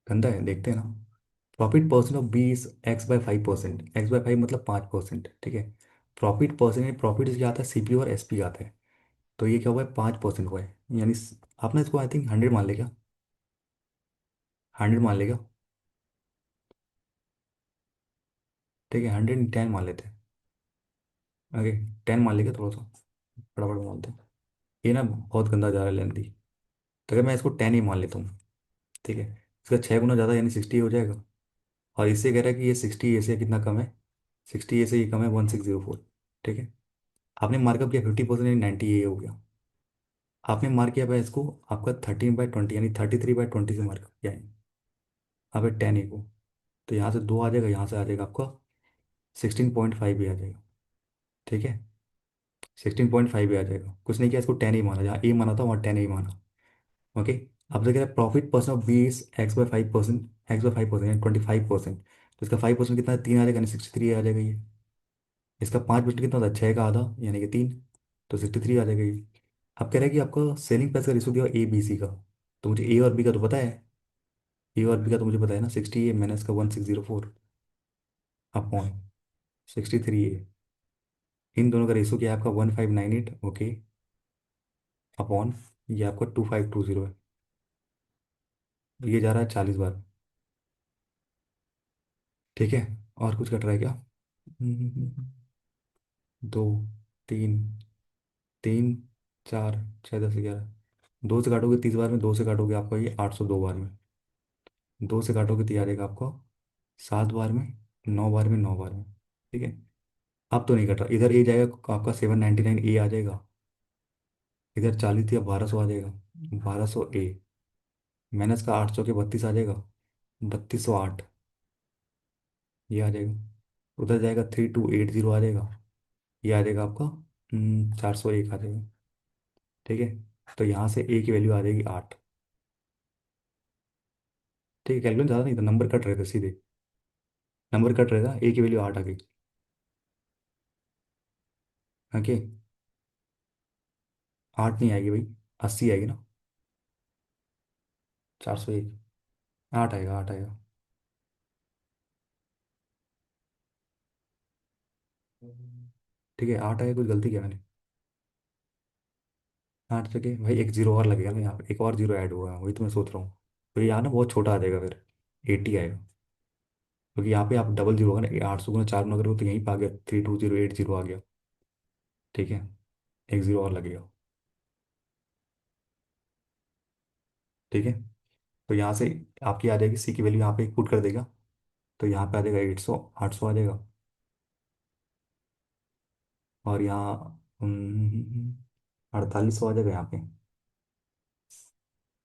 गंदा है, देखते हैं ना। Profit percent of B is x/5%, x/5 मतलब 5%। ठीक है, प्रॉफिट परसेंट, प्रॉफिट क्या आता है, सीपी और एसपी आता है, तो ये क्या हुआ है, 5% हुआ है, यानी आपने इसको आई थिंक 100 मान लेगा, 100 मान लेगा। ठीक है, 110 मान लेते हैं। ओके, 10 मान लेगा, थोड़ा सा बड़ा मानते हैं। ये ना बहुत गंदा जा रहा है लेंथी, तो अगर मैं इसको 10 ही मान लेता हूँ। ठीक है, इसका 6 गुना ज़्यादा यानी 60 हो जाएगा। और इससे कह रहा है कि ये 60 ए से कितना कम है, 60 ए से ये कम है 1604। ठीक है, आपने मार्कअप किया 50% यानी 90 ए हो गया। आपने मार्क किया भाई इसको, आपका 13/20 यानी 33/20 से मार्क किया है, यहाँ पे 10 ए को, तो यहाँ से 2 आ जाएगा, यहाँ से आ जाएगा आपका 16.5 भी आ जाएगा। ठीक है, 16.5 भी आ जाएगा, कुछ नहीं किया, इसको 10 ही माना, जहाँ ए माना था वहाँ 10 ही माना। ओके, अब देखिए profit percent of B is x/5%, x/5% यानी 25%, तो इसका 5% कितना है, 3 आ जाएगा यानी 63 आ जाएगा ये। इसका 5% कितना होता है, 6 का आधा यानी कि 3, तो 63 आ जाएगा ये। अब कह रहा है कि आपका सेलिंग प्राइस का रेशो दिया ए बी सी का, तो मुझे ए और बी का तो पता है, ए और बी का तो मुझे पता है ना, 60 ए माइनस का 1604 अपॉन 63 ए, इन दोनों का रेशो क्या है आपका 1598, ओके, अपॉन ये आपका 2520 है, ये जा रहा है 40 बार। ठीक है, और कुछ कट रहा है क्या, 2, 3, 3, 4, 6, 10, 11, 2 से काटोगे 30 बार में, 2 से काटोगे आपका ये 802 बार में, 2 से काटोगे तो ये आ जाएगा आपको 7 बार में, 9 बार में, 9 बार में। ठीक है, अब तो नहीं कट रहा, इधर ए जाएगा आपका 799 ए आ जाएगा, इधर 40 या 1200 आ जाएगा, 1200 ए माइनस का 800 के 32 आ जाएगा, 3208 ये आ जाएगा, उधर जाएगा 3280 आ जाएगा, ये आ जाएगा आपका 401 आ जाएगा। ठीक है, तो यहाँ से ए की वैल्यू आ जाएगी 8। ठीक है, कैलकुलेट ज़्यादा नहीं था, नंबर कट रहे थे सीधे, नंबर कट रहे था, ए की वैल्यू 8 आ गई। ओके, 8 नहीं आएगी भाई, 80 आएगी ना, 401, 8 आएगा, 8 आएगा। ठीक है, 8 आएगा, कुछ गलती किया मैंने, 8 जगह भाई एक जीरो और लगेगा ना, यहाँ पे एक और जीरो ऐड हुआ है, वही तो मैं सोच रहा हूँ। तो यहाँ ना बहुत छोटा आ जाएगा फिर, 80 आएगा, क्योंकि यहाँ पे आप डबल जीरो होगा ना, 800 गुना 4 गुना करोगे तो यहीं पे आ गया, 32080 आ गया। ठीक है, एक जीरो और लगेगा। ठीक है, तो यहाँ से आपकी आ जाएगी सी की वैल्यू, यहाँ पे पुट कर देगा, तो यहाँ पे आ जाएगा 800, 800 आ जाएगा। और यहाँ 4800 आ जाएगा यहाँ पे,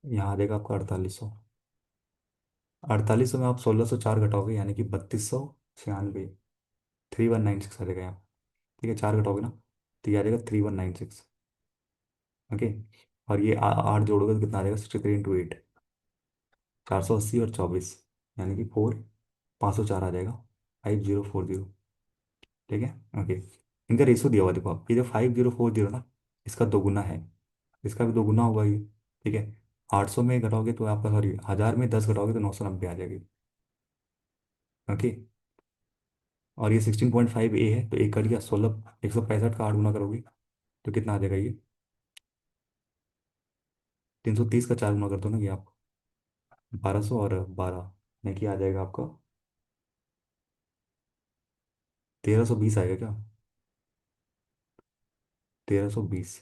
यहाँ आ जाएगा आपका 4800। 4800 में आप 1604 घटाओगे, यानी कि 3296, 3196 आ जाएगा यहाँ। ठीक है, 4 घटाओगे ना, तो ये आ जाएगा 3196। ओके, और ये 8 जोड़ोगे तो कितना आ जाएगा, 63 × 8, 480 और 24, यानी कि 504 आ जाएगा, 5040। ठीक है। ओके, इनका रेशो दिया हुआ है, देखो आप, ये जो 5040 ना, इसका दोगुना है, इसका भी दोगुना होगा ये। ठीक है, 800 में घटाओगे तो आपका, सॉरी 1000 में 10 घटाओगे तो 990 आ जाएगी। ओके, और ये 16.5 ए है, तो एक कट गया 16, 165 का 8 गुना करोगे तो कितना आ जाएगा ये, 330 का 4 गुना कर दो ना ये आप, 1200 और 12, यानी कि आ जाएगा आपका 1320 आएगा क्या, 1320।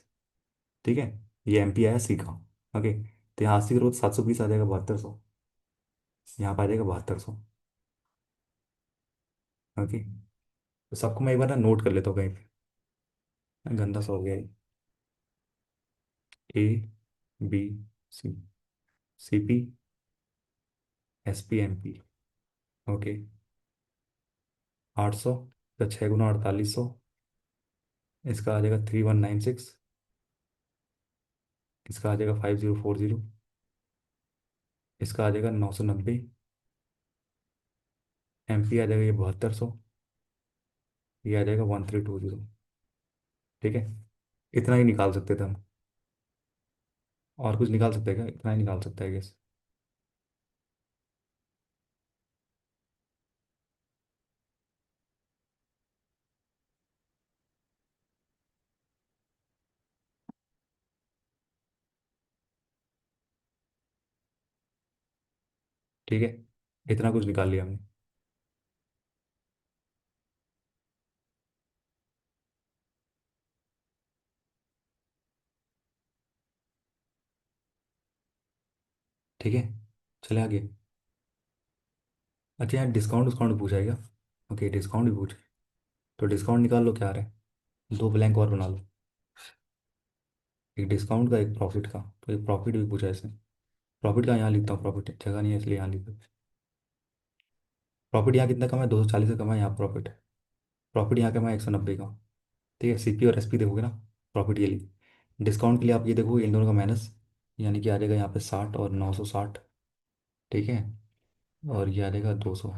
ठीक है, ये एम पी आया सी का। ओके, तो यहाँ 80 करोगे तो 720 आ जाएगा, 7200, यहाँ पे आ जाएगा 7200। ओके, तो सबको मैं एक बार ना नोट कर लेता हूँ कहीं पे, गंदा सा हो गया है। A, B, C, C P, S P, M P. Okay, 800 का 6 × 4800, इसका आ जाएगा 3196, इसका आ जाएगा 5040, इसका आ जाएगा 990, एम पी आ जाएगा ये 7200, ये आ जाएगा 1320। ठीक है, इतना ही निकाल सकते थे हम, और कुछ निकाल सकते हैं क्या, इतना ही निकाल सकता है गैस। ठीक है, इतना कुछ निकाल लिया हमने। ठीक है, चले आगे। अच्छा, यहाँ डिस्काउंट डिस्काउंट पूछा है क्या? ओके, डिस्काउंट भी पूछे, तो डिस्काउंट निकाल लो, क्या आ रहा है, दो ब्लैंक और बना लो, एक डिस्काउंट का एक प्रॉफिट का, तो एक प्रॉफिट भी पूछा है इसने। प्रॉफिट का यहाँ लिखता हूँ, प्रॉफिट जगह नहीं है इसलिए यहाँ लिखता हूँ। प्रॉफिट यहाँ कितना कमा है, 240 का कमा है यहाँ प्रॉफिट। प्रॉफिट यहाँ कमा है 190 का। ठीक है, सी पी और एस पी देखोगे ना, प्रॉफिट ये लिए, डिस्काउंट के लिए आप ये देखोगे इन दोनों का माइनस, यानी कि आ जाएगा यहाँ पे 60 और 960। ठीक है, और ये आ जाएगा 200,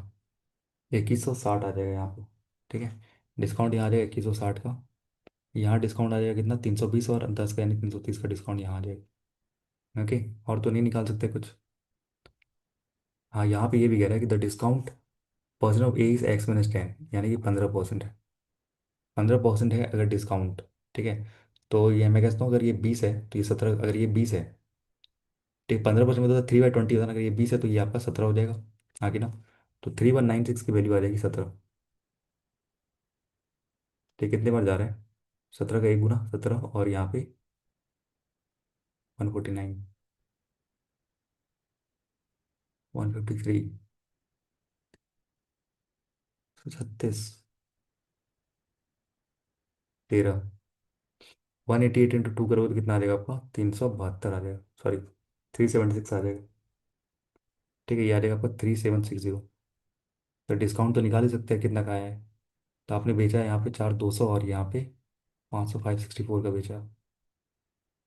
2160 आ जाएगा यहाँ पे। ठीक है, डिस्काउंट यहाँ आ जाएगा 2160 का, यहाँ डिस्काउंट आ जाएगा कितना, 320, और 10 का यानी 330 का डिस्काउंट यहाँ आ जाएगा। ओके, और तो नहीं निकाल सकते कुछ। हाँ, यहाँ पे ये भी कह रहा है कि the discount percent of A is x-10, यानी कि 15% है, 15% है अगर डिस्काउंट। ठीक है, तो ये मैं कहता हूँ अगर ये 20 है तो ये 17, अगर ये 20 है, ठीक, 15% में तो 3/20 होता है ना, अगर ये 20 है तो ये आपका 17 हो जाएगा, आगे ना, तो 3196 की वैल्यू आ जाएगी 17। ठीक, कितने बार जा रहे हैं, 17 का एक गुना 17, और यहाँ पे 149, 153, 136, 13। 188 इंटू टू करोगे तो कितना आ जाएगा आपका? 372 आ जाएगा, सॉरी 376 आ जाएगा। ठीक है, ये आ जाएगा आपका 3760। तो डिस्काउंट तो निकाल ही सकते हैं कितना का है। तो आपने बेचा है यहाँ पे 4200, और यहाँ पे 500, 564 का बेचा।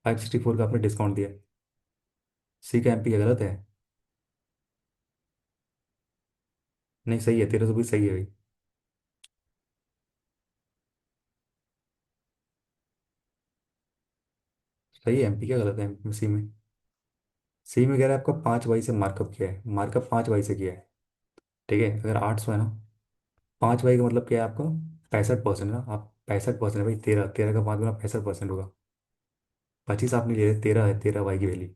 564 का आपने डिस्काउंट दिया। सी का एमपी गलत है। नहीं सही है, 1320 सही है भाई। सही है, एमपी क्या गलत है सी में? सी में कह रहा है आपका 5 वाई से मार्कअप किया है, मार्कअप 5 वाई से किया है। ठीक है, अगर 800 है ना, 5 वाई का मतलब क्या है आपका? 65% ना, आप 65% है भाई, 13 13 का 5 गुना 65% होगा। 25 आप नहीं ले रहे, 13 है, 13 वाई की वैल्यू।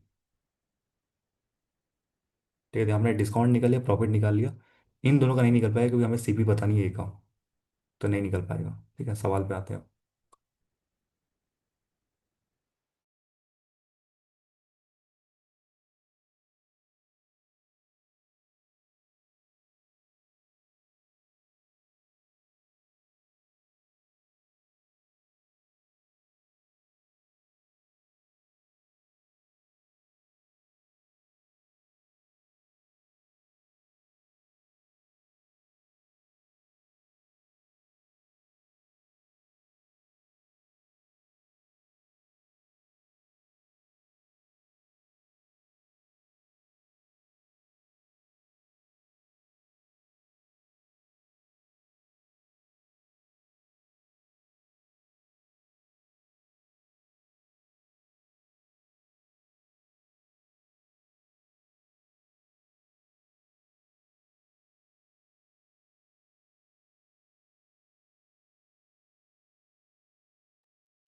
ठीक है, हमने डिस्काउंट निकाल लिया, प्रॉफिट निकाल लिया। इन दोनों का नहीं निकल पाएगा क्योंकि हमें सीपी पता नहीं है का। तो नहीं निकल पाएगा। ठीक है, सवाल पे आते हैं।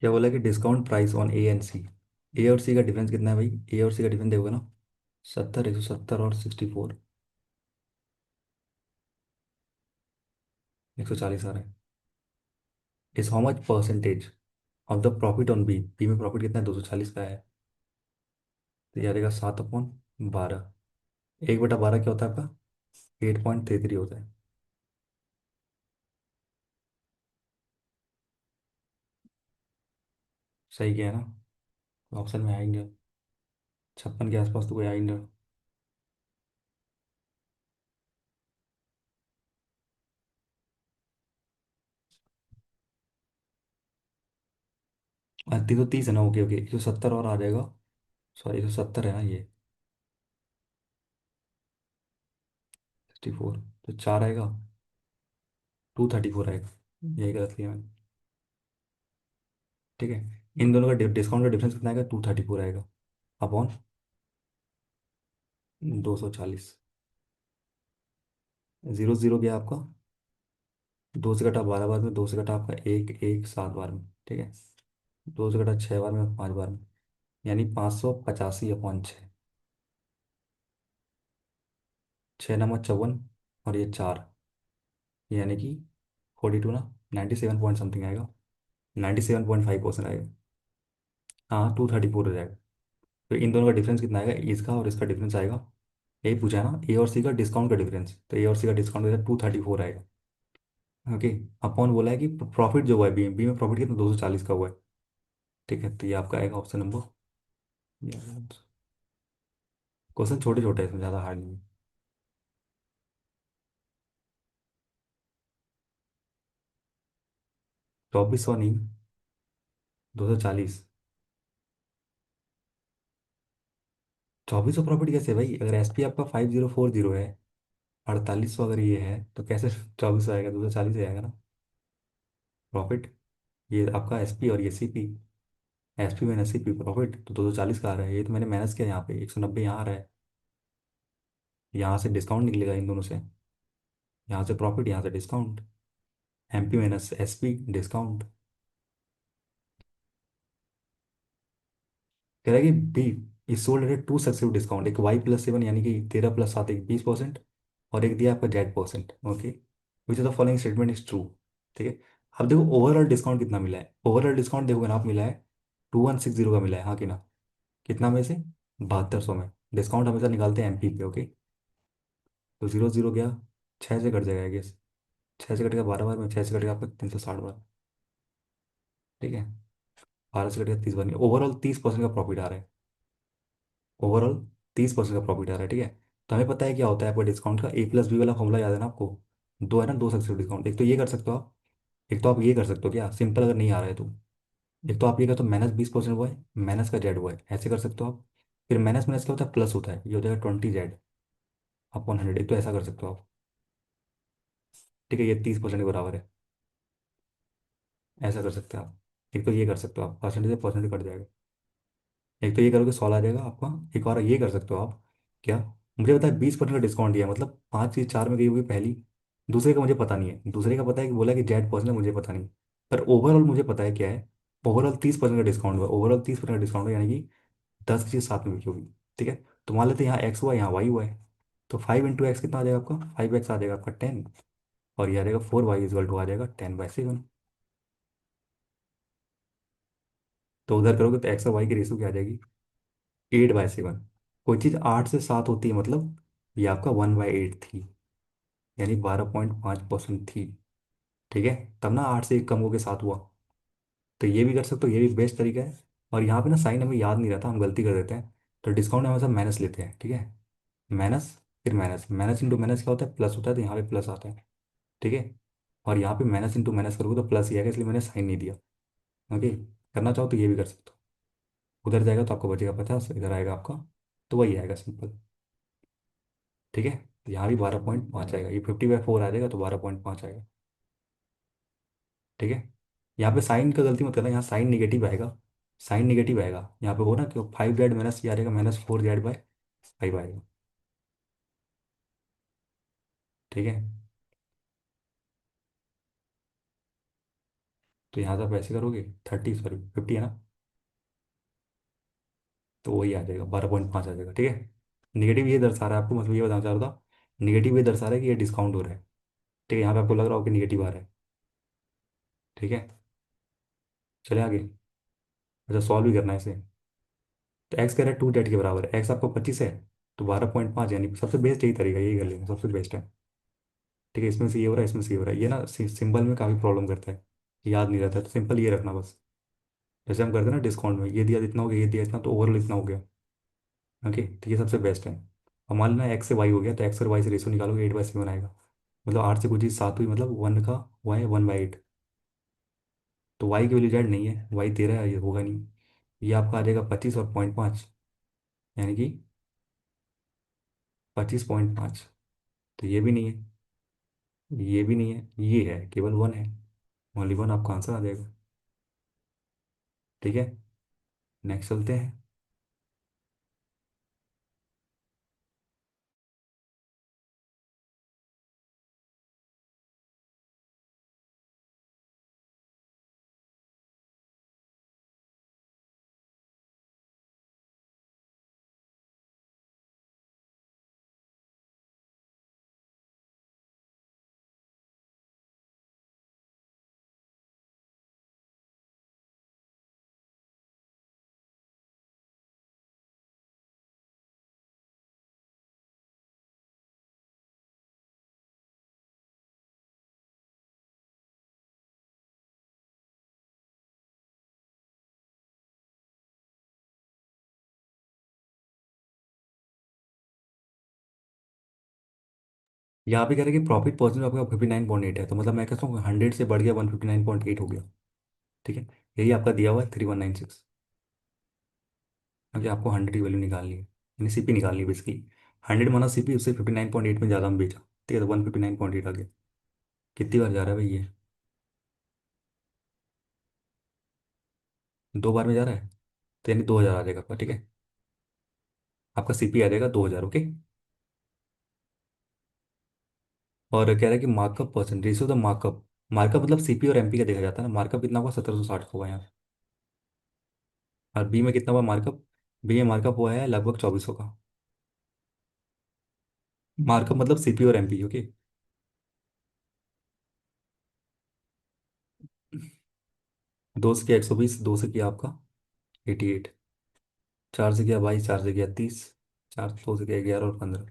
क्या बोला कि discount price on A and C. A और सी का डिफरेंस कितना है भाई? ए और सी का डिफरेंस देखोगे ना, 70, 170 और 64, 140 आ रहा है। Is how much percentage of the profit on B? B में प्रॉफिट कितना है? 240 का है। तो ये आ जाएगा 7/12। 1/12 क्या होता है आपका? 8.33 होता है। सही किया है ना? ऑप्शन में आएंगे। 56 के आसपास तो कोई आएंगे। 330 है ना? ओके ओके, 170 और आ जाएगा। सॉरी, 170 है ना ये? 64, तो 4 आएगा। 234 आएगा। यही गलत किया मैंने। ठीक है, इन दोनों का डिस्काउंट का डिफरेंस कितना आएगा? 234 आएगा अपॉन 240। जीरो जीरो गया आपका। 2 से कटा 12 बार में, 2 से कटा आपका एक एक 7 बार में। ठीक है, 2 से कटा 6 बार में, 5 बार में। यानी 585/6। 6 नंबर 54, और ये 4, यानी कि 42 ना, 97 पॉइंट समथिंग आएगा। 97.5% आएगा। हाँ, 234 हो जाएगा। तो इन दोनों का डिफरेंस कितना आएगा? इसका और इसका डिफरेंस आएगा। यही पूछा है ना, ए और सी का डिस्काउंट का डिफरेंस, तो ए और सी का डिस्काउंट 234 आएगा। ओके, अपॉन बोला है कि प्रॉफिट जो हुआ है बी में प्रॉफिट कितना? 240 का हुआ है। ठीक है, तो ये आपका आएगा ऑप्शन नंबर। क्वेश्चन छोटे छोटे हैं, इसमें ज़्यादा हार्ड नहीं है। 2400 नहीं, 240। 2400 प्रॉफिट कैसे भाई? अगर एस पी आपका 5040 है, 4800 अगर ये है, तो कैसे 2400 आएगा? 240 आएगा ना प्रॉफिट। ये आपका एस पी और ये सी पी। एस पी में सी पी प्रॉफिट तो 240 का आ रहा है। ये तो मैंने माइनस किया, यहाँ पे 190 यहाँ आ रहा है। यहाँ से डिस्काउंट निकलेगा इन दोनों से। यहाँ से प्रॉफिट, यहाँ से discount. M P minus S P discount. कह रहा है कि B is sold at two successive discount, एक Y+7 यानी कि 13+7 एक 20%, और एक दिया आपका Z%। Okay, which of the following statement is true? ठीक है, अब देखो ओवरऑल डिस्काउंट कितना मिला है। ओवरऑल डिस्काउंट देखोगे ना आप, मिला है 2160 का मिला है, हाँ कि ना? कितना में से? 7200 में। डिस्काउंट हमेशा निकालते हैं एमपी पे। ओके, तो जीरो जीरो गया, 6 से कट जाएगा आई गेस। 6 से कटेगा 12 बार में, 6 से कटेगा आपका 360 बार। ठीक है, 12 से कटेगा 30 बन गया, ओवरऑल 30% का प्रॉफिट आ रहा है। ओवरऑल 30% का प्रॉफिट आ रहा है, ठीक है। तो हमें पता है क्या होता है आपका डिस्काउंट का, A+B वाला फॉर्मूला याद है ना आपको। दो है ना, दो सक्सेसिव डिस्काउंट, एक तो ये कर सकते हो आप, एक तो आप ये कर सकते हो क्या सिंपल, अगर नहीं आ रहा है तो। एक तो आप ये कर तो -20% हुआ है, माइनस का जेड हुआ है, ऐसे कर सकते हो आप। फिर माइनस माइनस क्या होता है, प्लस होता है, ये हो जाएगा 20Z अपॉन 100, एक तो ऐसा कर सकते हो आप। ठीक है, ये 30% के बराबर है, ऐसा कर सकते हो आप। एक तो ये कर सकते हो आप, परसेंटेज से परसेंटेज कट जाएगा। एक तो ये करोगे 16 आ जाएगा आपका। एक और ये कर सकते हो आप, क्या, मुझे पता है 20% का डिस्काउंट दिया है, मतलब 5 चीज 4 में गई होगी पहली। दूसरे का मुझे पता नहीं है, दूसरे का पता है कि बोला कि जेड पर्सन है, मुझे पता नहीं। पर ओवरऑल मुझे पता है क्या है। ओवरऑल 30% का डिस्काउंट हुआ, ओवरऑल 30% का डिस्काउंट हुआ, यानी कि 10 चीज साथ में बिकी होगी। ठीक है, तो मान लेते हैं यहाँ एक्स हुआ, यहाँ वाई हुआ है। तो 5 × x कितना आ जाएगा आपका, 5x आ जाएगा आपका 10। और ये आ जाएगा 4y = आ जाएगा 10/7। तो उधर करोगे तो एक्स और वाई की रेशो क्या आ जाएगी, 8/7। कोई चीज़ 8 से 7 होती है मतलब ये आपका 1/8 थी, यानी 12.5% थी। ठीक है, तब ना 8 से 1 कम होकर 7 हुआ। तो ये भी कर सकते हो, ये भी बेस्ट तरीका है। और यहाँ पे ना साइन हमें याद नहीं रहता, हम गलती कर देते हैं। तो डिस्काउंट में हमेशा माइनस लेते हैं, ठीक है। माइनस, फिर माइनस, माइनस इंटू माइनस क्या होता है, प्लस होता है, तो यहाँ पे प्लस आता है। ठीक है, और यहाँ पे माइनस इंटू माइनस करोगे तो प्लस ही आएगा, इसलिए मैंने साइन नहीं दिया। ओके, करना चाहो तो ये भी कर सकते हो। उधर जाएगा तो आपको बचेगा 50, इधर आएगा आपका, तो वही आएगा सिंपल। ठीक है, तो यहाँ भी 12.5 आएगा, ये 50/4 आ जाएगा तो 12.5 आएगा। ठीक है, यहाँ पे साइन का गलती मत करना, यहाँ साइन निगेटिव आएगा। साइन निगेटिव आएगा यहाँ पे, हो ना कि 5Z माइनस ये आ जाएगा -4Z/5 आएगा। ठीक है, तो यहाँ से आप ऐसे करोगे 50 है ना, तो वही आ जाएगा 12.5 आ जाएगा। ठीक है, निगेटिव ये दर्शा रहा है आपको, मतलब ये बताना चाह रहा था, निगेटिव ये दर्शा रहा है कि ये डिस्काउंट हो रहा है। ठीक है, यहाँ पे आपको लग रहा हो कि निगेटिव आ रहा है। ठीक है, चले आगे। अच्छा, सॉल्व भी करना है इसे। तो एक्स कह रहा है 2Z के बराबर है, एक्स आपको 25 है, तो 12.5, यानी सबसे बेस्ट यही तरीका, यही कर लेंगे, सबसे बेस्ट है। ठीक है, इसमें से ये हो रहा है, इसमें से ये हो रहा है, ये ना सिंबल में काफ़ी प्रॉब्लम करता है, याद नहीं रहता है, तो सिंपल ये रखना बस। जैसे हम करते हैं ना डिस्काउंट में, ये दिया इतना हो गया, ये दिया इतना, तो ओवरऑल इतना हो गया। ओके, तो ये सबसे बेस्ट है। अब मान लेना एक्स से वाई हो गया, तो एक्स और वाई से रेशो निकालोगे 8/7 आएगा। मतलब 8 से कुछ चीज़ 7 हुई, मतलब 1 का वाई 1/8। तो वाई की वैल्यू जेड नहीं है, वाई 13 है, ये होगा नहीं। ये आपका आ जाएगा 25 और 0.5, यानी कि 25.5। तो ये भी नहीं है, ये भी नहीं है, ये है, केवल 1 है। ओनली 1 आपका आंसर आ जाएगा। ठीक है, नेक्स्ट चलते हैं। यहाँ पे कह रहे हैं कि प्रॉफिट परसेंट आपका 59.8 है, तो मतलब मैं कहता हूँ 100 से बढ़ गया 159.8 हो गया। ठीक है, यही आपका दिया हुआ है 3196। अभी आपको 100 की वैल्यू निकालनी है, यानी सीपी निकालनी है बेसिकली। 100 माना सीपी, उससे 59.8 में ज़्यादा हम बेचा। ठीक है, तो 159.8 आ गया। कितनी बार जा रहा है भाई ये, 2 बार में जा रहा है, तो यानी 2000 आ जाएगा आपका। ठीक है, आपका सीपी आ जाएगा 2000। ओके, और कह रहा है कि markup percent ratio the markup. Markup मतलब सीपी और एमपी का देखा जाता है ना, मार्कअप कितना हुआ, 1760 हुआ यहाँ। और बी में कितना हुआ मार्कअप, बी में मार्कअप हुआ है लगभग 2400 का। मार्कअप मतलब सीपी और एमपी। ओके, दो से किया 120, दो से किया आपका 88, चार से किया 22, चार से किया 30, चार दो से किया 11 और 15।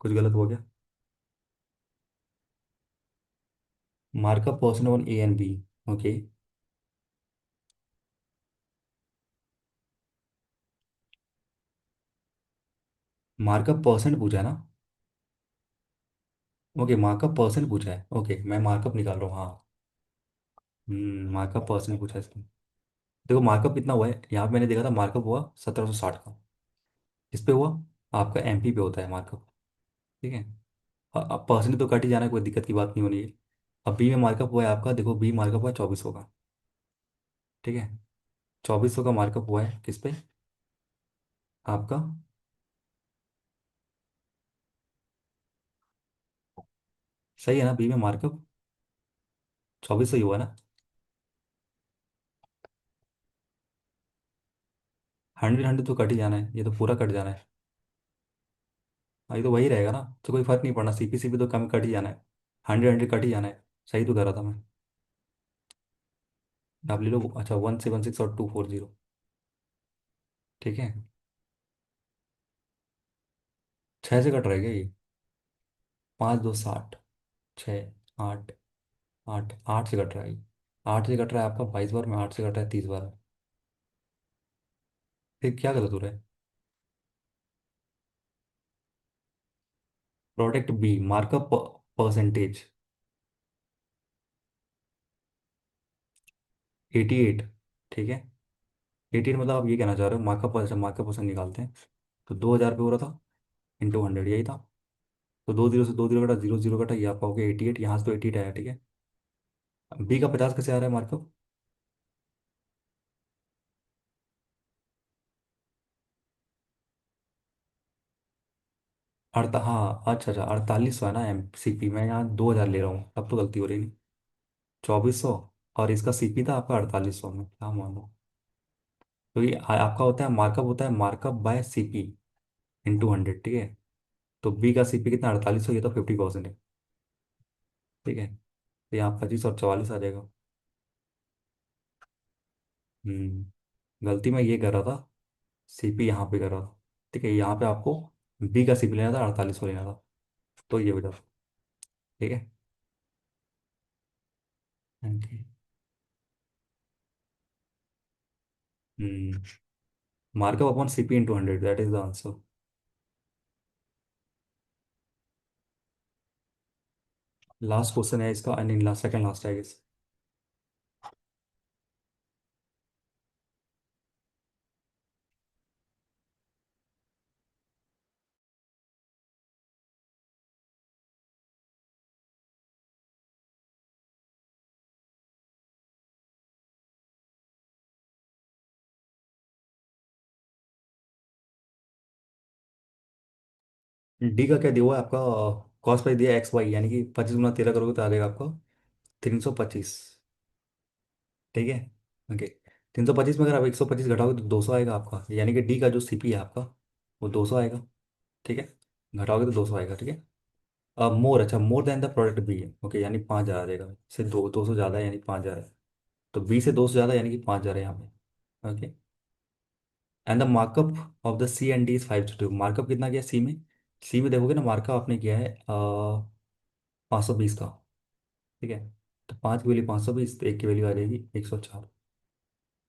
कुछ गलत हो गया। Markup person on A and B, okay. Markup percent पूछा है ना? ओके, मार्कअप परसेंट पूछा है, ओके मैं मार्कअप निकाल रहा हूँ, हाँ। मार्कअप परसेंट पूछा है इसमें। देखो मार्कअप कितना हुआ है यहाँ पे, मैंने देखा था मार्कअप हुआ 1760 का। इस पे हुआ, आपका एमपी पे होता है मार्कअप। ठीक है। अब परसेंट तो कट ही जाना है, कोई दिक्कत की बात नहीं होनी है। अब बी में मार्कअप हुआ है आपका, देखो बी मार्कअप हुआ है 2400 का। ठीक है। 2400 का मार्कअप हुआ है किस पे, आपका। सही है ना, बी में मार्कअप 2400 ही हुआ ना। 100 तो कट ही जाना है, ये तो पूरा कट जाना है। हाँ, ये तो वही रहेगा ना, तो कोई फर्क नहीं पड़ना, सीपी तो कम कट ही जाना है। 100 कट ही जाना है। सही तो कर रहा था मैं। आप ले लो, अच्छा 176 और 240। ठीक है। 6 से कट रहेगा ये। 5 2 60, 6 8, 8 8 से कट रहा है ये। 8 से कट रहा है आपका 22 बार में, 8 से कट रहा है 30 बार। फिर क्या गलत हो रहा है? Product B markup percentage 88। ठीक है। 88 मतलब आप ये कहना चाह रहे हो मार्कअप परसेंट, मार्कअप परसेंट निकालते हैं तो 2000 पे हो रहा था, इंटू 100 यही था। तो 2 जीरो से 2 जीरो कटा, 0 0 कटा, ये आपका हो गया 88, यहाँ से तो 88 आया। ठीक है। बी का 50 कैसे आ रहा है मार्कअप? हाँ अच्छा अच्छा, 4800 है ना एम सी पी, मैं यहाँ 2000 ले रहा हूँ, तब तो गलती हो रही नहीं। 2400, और इसका सीपी था आपका 4800 में, क्या मानो। तो ये आपका होता है मार्कअप, होता है मार्कअप बाय सीपी इंटू 100। ठीक है। तो बी का सीपी कितना, 4800, ये तो 50% है। ठीक है। तो यहाँ 25 और 44 आ जाएगा। गलती मैं ये कर रहा था, सीपी यहाँ पे कर रहा था। ठीक है, यहाँ पे आपको बी का सीपी लेना था, 4800 लेना था। तो ये वजह। ठीक है। Okay. Markup upon CP into 100, that is the answer. Last question है इसका, नहीं लास्ट, सेकंड लास्ट है गेस। D का क्या दिया हुआ है आपका? कॉस प्राइस दिया एक्स वाई, यानी कि 25 गुना 13 करोगे तो आ जाएगा आपको 325। ठीक है। ओके। 325 में अगर आप 125 घटाओगे तो 200 आएगा आपका, यानी कि डी का जो सीपी है आपका वो 200 आएगा। ठीक है। घटाओगे तो 200 आएगा। ठीक है। अब मोर, अच्छा more than the product B है, ओके, यानी 5000 आ जाएगा, से 200 ज़्यादा है यानी 5000 है। तो बी से 200 ज़्यादा यानी कि 5000 है यहाँ पे। Okay. And the markup of the C and D is 5 to 2। Markup कितना किया सी में? सी में देखोगे ना, मार्कअप आपने किया है 520 का। ठीक है। तो 5 की वैल्यू 520, तो एक की वैल्यू आ जाएगी 104।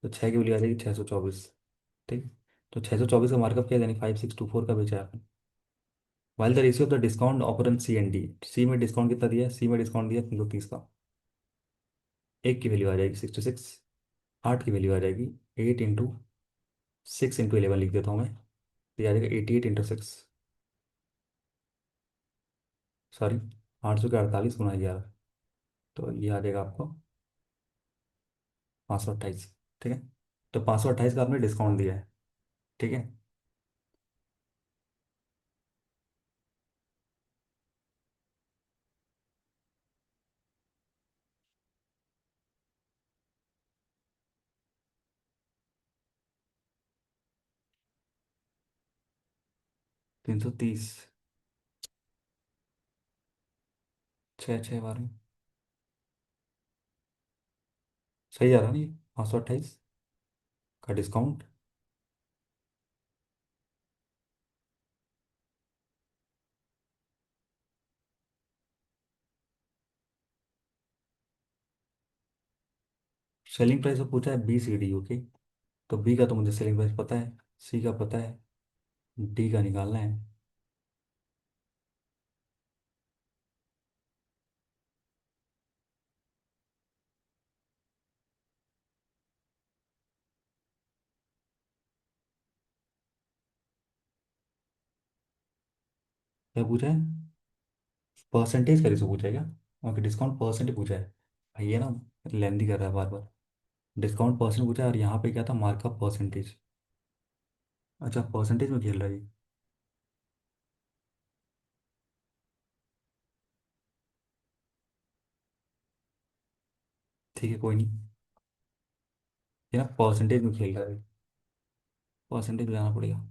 तो 6 की वैल्यू आ जाएगी 624। ठीक है। तो 624 का मार्कअप क्या है, यानी 5624 का बेचा है आपने। While the ratio of the discount offered C and D, C में डिस्काउंट कितना दिया है? सी में डिस्काउंट दिया 330 का। एक की वैल्यू आ जाएगी 66। 8 की वैल्यू आ जाएगी 8 इंटू 6 इंटू 11 लिख देता हूँ मैं। तो ये आ जाएगा 88 इंटू 6, सॉरी 800 के 48 गुना 11। तो ये आ जाएगा आपको 528। ठीक है। तो 528 का आपने डिस्काउंट दिया है। ठीक है। 330, 6 6 12, सही जा रहा नहीं? 528 का डिस्काउंट। सेलिंग प्राइस तो पूछा है बी सी डी, ओके। तो बी का तो मुझे सेलिंग प्राइस पता है, सी का पता है, डी का निकालना है। क्या पूछा है? परसेंटेज का रिसो पूछा है क्या? ओके, डिस्काउंट परसेंटेज पूछा है। भाई ये ना लेंदी कर रहा है बार बार। डिस्काउंट परसेंट पूछा है और यहाँ पे क्या था, मार्कअप परसेंटेज। अच्छा, परसेंटेज में खेल रहा है ये। ठीक है, कोई नहीं। ये ना परसेंटेज में खेल रहा है। परसेंटेज में जाना पड़ेगा।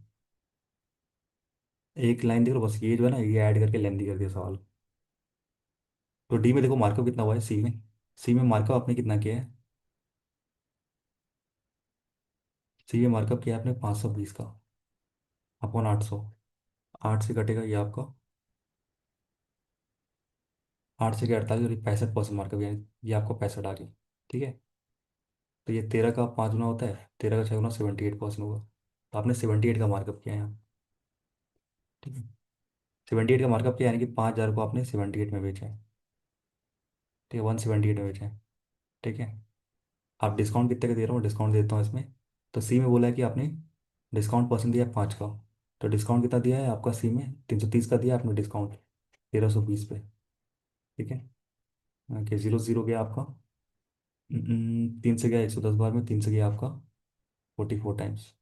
एक लाइन देख लो बस, ये जो है ना ये ऐड करके लेंदी कर दिया सवाल। तो डी में देखो मार्कअप कितना हुआ है, सी में। सी में मार्कअप आपने कितना किया है? सी में मार्कअप किया है आपने 520 का, अपॉन 800। 8 से कटेगा ये आपका, 8 से क्या 48 और 65% मार्कअप, यानी ये आपको 65 आ गया। ठीक है। तो ये 13 का 5 गुना होता है, 13 का 6 गुना 78% होगा। तो आपने 78 का मार्कअप किया है यहाँ। ठीक है। 78 का मार्कअप किया यानी कि 5,000 को आपने 78 में बेचा है। ठीक है, 178 में बेचा है। ठीक है। आप डिस्काउंट कितने का दे रहा हूँ, डिस्काउंट देता हूँ इसमें। तो सी में बोला है कि आपने डिस्काउंट परसेंट दिया है 5 का। तो डिस्काउंट कितना दिया है आपका, सी में 330 का दिया आपने डिस्काउंट, 1320 पे। ठीक है। ओके, 0 0 गया आपका। 3 से गया 110 बार में, 3 से गया आपका 44 टाइम्स।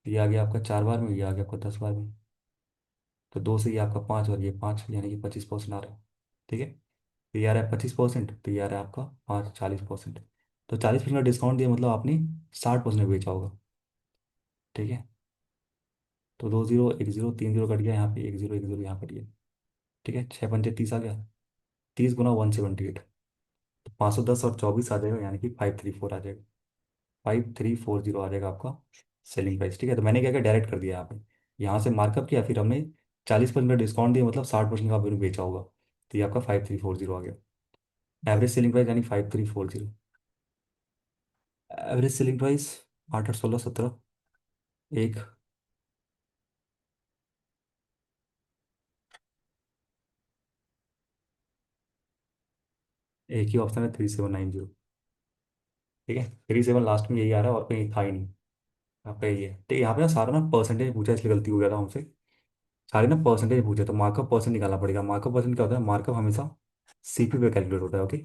ये आ गया आपका 4 बार में, ये आ गया आपका 10 बार में। तो 2 से ये आपका 5 और ये 5, यानी कि 25% आ रहा है। ठीक है। तो ये आ रहा है 25%, तो ये आ रहा है आपका 40%। तो 40% का डिस्काउंट दिया मतलब आपने 60% में बेचा होगा। ठीक है। तो 2 0 1 0, 3 0 कट गया यहाँ पे, 1 0 1 0 यहाँ कट गया। ठीक है, 6 पंजे 30 आ गया। 30 गुना 178, तो 510 और 24 आ जाएगा, यानी कि 534 आ जाएगा। 5340 आ जाएगा आपका सेलिंग प्राइस। ठीक है। तो मैंने क्या किया, डायरेक्ट कर दिया यहाँ पे। यहाँ से मार्कअप किया, फिर हमने 40% का डिस्काउंट दिया, मतलब 60% का आपने बेचा होगा। तो ये आपका 5340 आ गया। एवरेज सेलिंग प्राइस यानी 5340। Average selling price 8 8 16 17। एक एक ही ऑप्शन है, 3790। ठीक है, 37 लास्ट में यही आ रहा है, और कहीं था ही नहीं। आपका ये है। तो यहाँ पे ना सारा ना परसेंटेज पूछा, इसलिए गलती हो गया था हमसे। सारे ना परसेंटेज पूछे, तो मार्कअप परसेंट निकालना पड़ेगा। मार्कअप परसेंट क्या होता है, मार्कअप हमेशा सीपी पे कैलकुलेट होता है, ओके।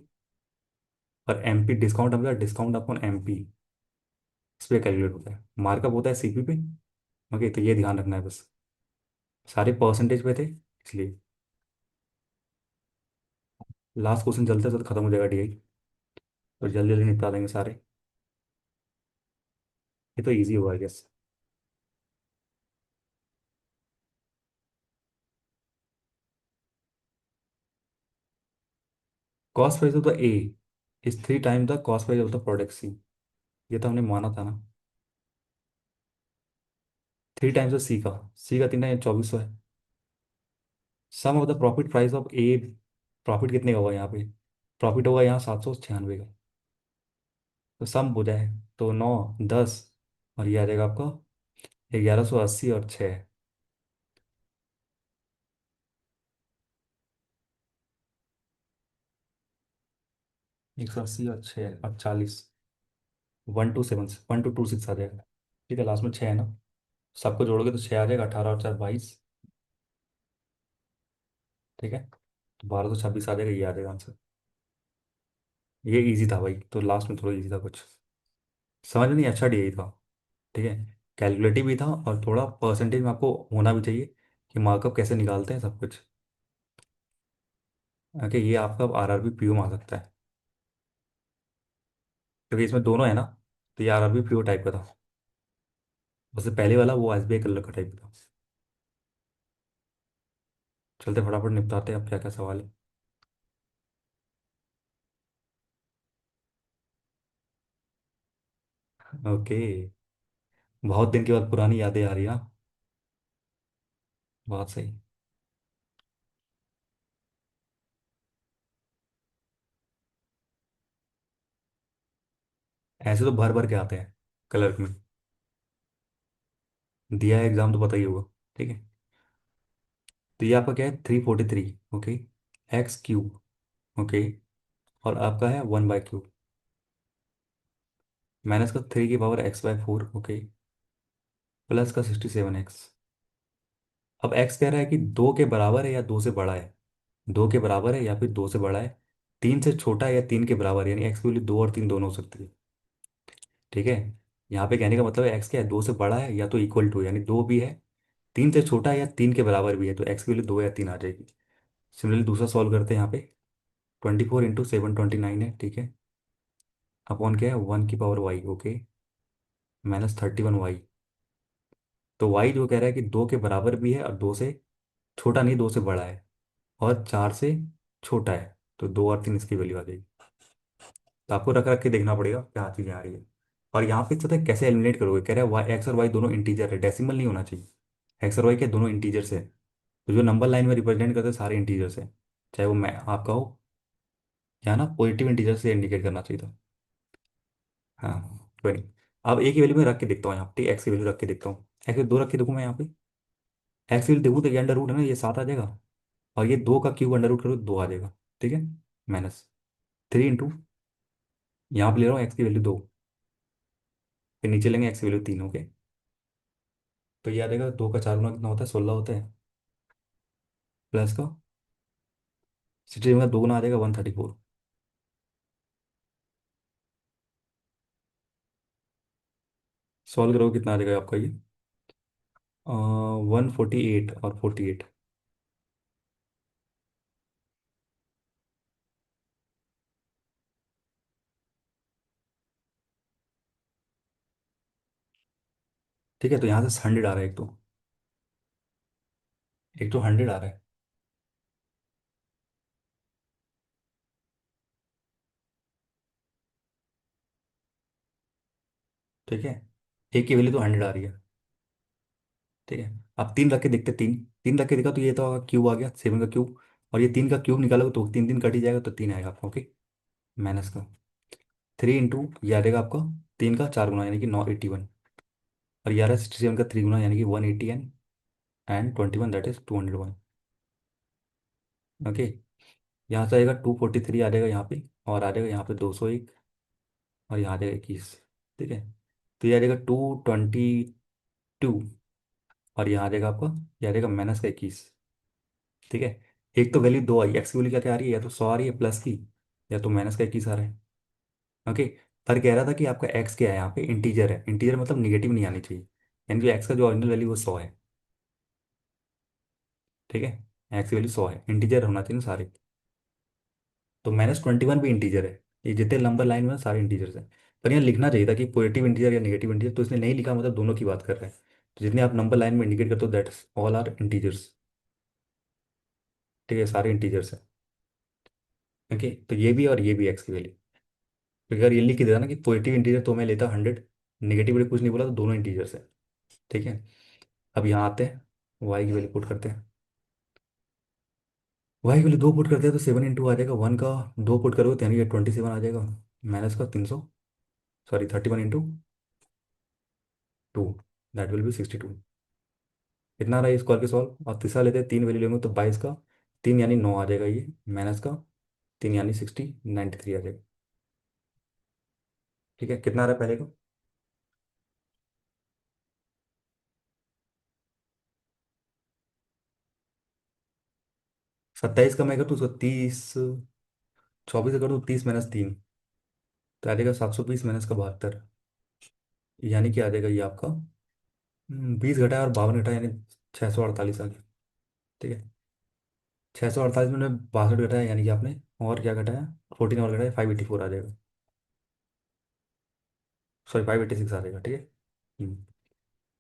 और एमपी डिस्काउंट, हमेशा डिस्काउंट अपॉन एमपी, इस पे कैलकुलेट होता है। मार्कअप होता है सीपी पे। ओके, तो ये ध्यान रखना है बस। सारे परसेंटेज पे थे इसलिए। लास्ट क्वेश्चन जल्द से जल्द खत्म हो जाएगा डी। तो जल्दी जल्दी निपटा देंगे सारे। ये तो ईजी होगा I guess. Cost price of the A is 3 time the cost price of the product C. ये तो हमने माना था ना। 3 टाइम्स ऑफ सी का, सी का 3 टाइम 2400 है। Sum of the profit price of A, profit कितने का होगा यहाँ पे? प्रॉफिट होगा यहाँ 796 का। तो सम हो जाए तो 9 10, और ये आ जाएगा आपका 1180 और 6। 180 और 6 और 40, 1226 आ जाएगा। ठीक है, लास्ट में 6 है ना। सबको जोड़ोगे तो 6 आ जाएगा, 18 और 4 22। ठीक है। तो 1226 आ जाएगा, ये आ जाएगा आंसर। ये इजी था भाई, तो लास्ट में थोड़ा इजी था कुछ। समझ में नहीं, अच्छा डी था। ठीक है। कैलकुलेटिव भी था, और थोड़ा परसेंटेज में आपको होना भी चाहिए कि मार्कअप कैसे निकालते हैं सब कुछ। ओके, ये आपका आरआरबी पीओ में आ सकता है, क्योंकि इसमें दोनों है ना। तो ये आरआरबी पीओ टाइप का था। उससे पहले वाला वो एसबीआई कलर का टाइप का था। चलते फटाफट निपटाते हैं, अब क्या क्या सवाल है। ओके। बहुत दिन के बाद पुरानी यादें आ रही हैं, हाँ? बहुत सही। ऐसे तो भर भर के आते हैं कलर में। दिया है एग्जाम तो पता ही होगा। ठीक है। तो ये आपका क्या है, 343। ओके। X cube. ओके। और आपका है 1/3 माइनस का 3 की पावर x/4। ओके। प्लस का 67x। अब x कह रहा है कि 2 के बराबर है या 2 से बड़ा है। 2 के बराबर है या फिर 2 से बड़ा है। 3 से छोटा है या 3 के बराबर है, यानी x की वैल्यू 2 और 3 दोनों हो सकती है। ठीक है। यहाँ पे कहने का मतलब है x क्या है, 2 से बड़ा है या तो इक्वल टू, यानी 2 भी है। 3 से छोटा है या 3 के बराबर भी है, तो x की वैल्यू 2 या 3 आ जाएगी। सिमिलरली दूसरा सॉल्व करते हैं यहाँ पे। 24 × 7 29 है। ठीक है। अपॉन क्या है, 1 की पावर y। ओके। -31y। तो y जो कह रहा है कि 2 के बराबर भी है और 2 से छोटा नहीं, 2 से बड़ा है, और 4 से छोटा है, तो 2 और 3 इसकी वैल्यू आ जाएगी। तो आपको रख रख के देखना पड़ेगा क्या चीज़ें आ रही है। और यहाँ पे पता है कैसे एलिमिनेट करोगे, कह रहा है वाई, एक्स और वाई दोनों इंटीजर है, डेसिमल नहीं होना चाहिए। एक्स और वाई के दोनों इंटीजर्स है, तो जो नंबर लाइन में रिप्रेजेंट करते हैं सारे इंटीजर्स है, चाहे वो मैं आपका हो या ना पॉजिटिव इंटीजर से इंडिकेट करना चाहिए था। हाँ कोई नहीं। अब एक ही वैल्यू में रख के देखता हूँ, यहाँ पे एक्स की वैल्यू रख के देखता हूँ, एक्स दो रख के देखूँ मैं यहाँ पे। एक्स की वैल्यू देखूँ तो ये अंडर रूट है ना, ये 7 आ जाएगा। और ये 2 का क्यूब अंडर रूट करो तो 2 आ जाएगा। ठीक है। -3 इंटू, यहाँ पे ले रहा हूँ एक्स की वैल्यू 2, फिर नीचे लेंगे एक्स की वैल्यू 3। ओके। तो ये आ जाएगा, 2 का 4 गुना कितना होता है, 16 होता है। प्लस का 67 का 2 गुना आ जाएगा, 134। सॉल्व करोगे कितना आ जाएगा आपका ये, 148 और 48। ठीक है, तो यहाँ से 100 आ रहा है, एक तो 100 आ रहा है। ठीक है। एक की वैल्यू तो 100 आ रही है। ठीक है। अब 3 रख के देखते, 3 रख के देखा तो ये तो क्यूब आ गया, 7 का क्यूब। और ये 3 का क्यूब निकालोगे तो 3 3 कट ही जाएगा, तो 3 आएगा आपका। ओके। माइनस का 3 इंटू ये आ जाएगा आपका, 3 का 4 गुना यानी कि 981। और ये आ रहा है 67 का 3 गुना यानी कि 180 एंड 21 दैट इज 201। ओके। यहाँ से आएगा 243 आ जाएगा यहाँ पे, और आ जाएगा यहाँ पे 201, और यहाँ आ जाएगा 21। ठीक है। तो ये आ जाएगा 222, और यहाँ आ जाएगा आपका, ये आ जाएगा -21। ठीक है। एक तो वैल्यू 2 आई, एक्स की वैल्यू क्या क्या आ रही है, या तो 100 आ रही है प्लस की, या तो -21 आ रहा है। ओके। पर कह रहा था कि आपका एक्स क्या है, यहाँ पे इंटीजर है, इंटीजर मतलब निगेटिव नहीं आनी चाहिए, यानी जो एक्स का जो ओरिजिनल वैल्यू वो 100 है। ठीक है। एक्स की वैल्यू 100 है, इंटीजर होना चाहिए ना सारे। तो -21 भी इंटीजर है। ये जितने नंबर लाइन में सारे इंटीजर्स हैं। पर यहाँ लिखना चाहिए था कि पॉजिटिव इंटीजर या नेगेटिव इंटीजर, तो इसने नहीं लिखा, मतलब दोनों की बात कर रहा है। तो जितने आप नंबर लाइन में इंडिकेट करते हो दैट्स ऑल आर इंटीजर्स। ठीक है, सारे इंटीजर्स हैं। ओके। तो ये भी और ये भी एक्स की वैल्यू। तो अगर ये लिख के देता ना कि पॉजिटिव इंटीजर तो मैं लेता 100, नेगेटिव कुछ नहीं बोला, तो दोनों इंटीजर्स है। ठीक है। अब यहाँ आते हैं, वाई की वैल्यू पुट करते हैं। वाई की वैल्यू 2 पुट करते हैं तो 7 इंटू आ जाएगा, 1 का 2 पुट करोगे तो यानी कि 27 आ जाएगा। माइनस का 300, sorry 31 into 2, that will be 62। कितना रहा है इस कॉल के सॉल्व, और तीसरा लेते हैं, 3 वैल्यू लेंगे तो 22 का 3 यानी 9 आ जाएगा ये, माइनस का 3 यानी 60, 93 आ जाएगा। ठीक है। कितना आ रहा है पहले का, 27 का मैं कर दूँ उसको 30, 24 का कर दूँ 30 - 3, तो आ जाएगा 720 - 72, यानी कि आ जाएगा ये आपका 20 घटाया और 52 घटाया, यानी 648 आ गया। ठीक है। 648 में 62 घटाया, यानी कि आपने और क्या घटाया, 14 और घटाया, 584 आ जाएगा। सॉरी 586 आ जाएगा। ठीक है।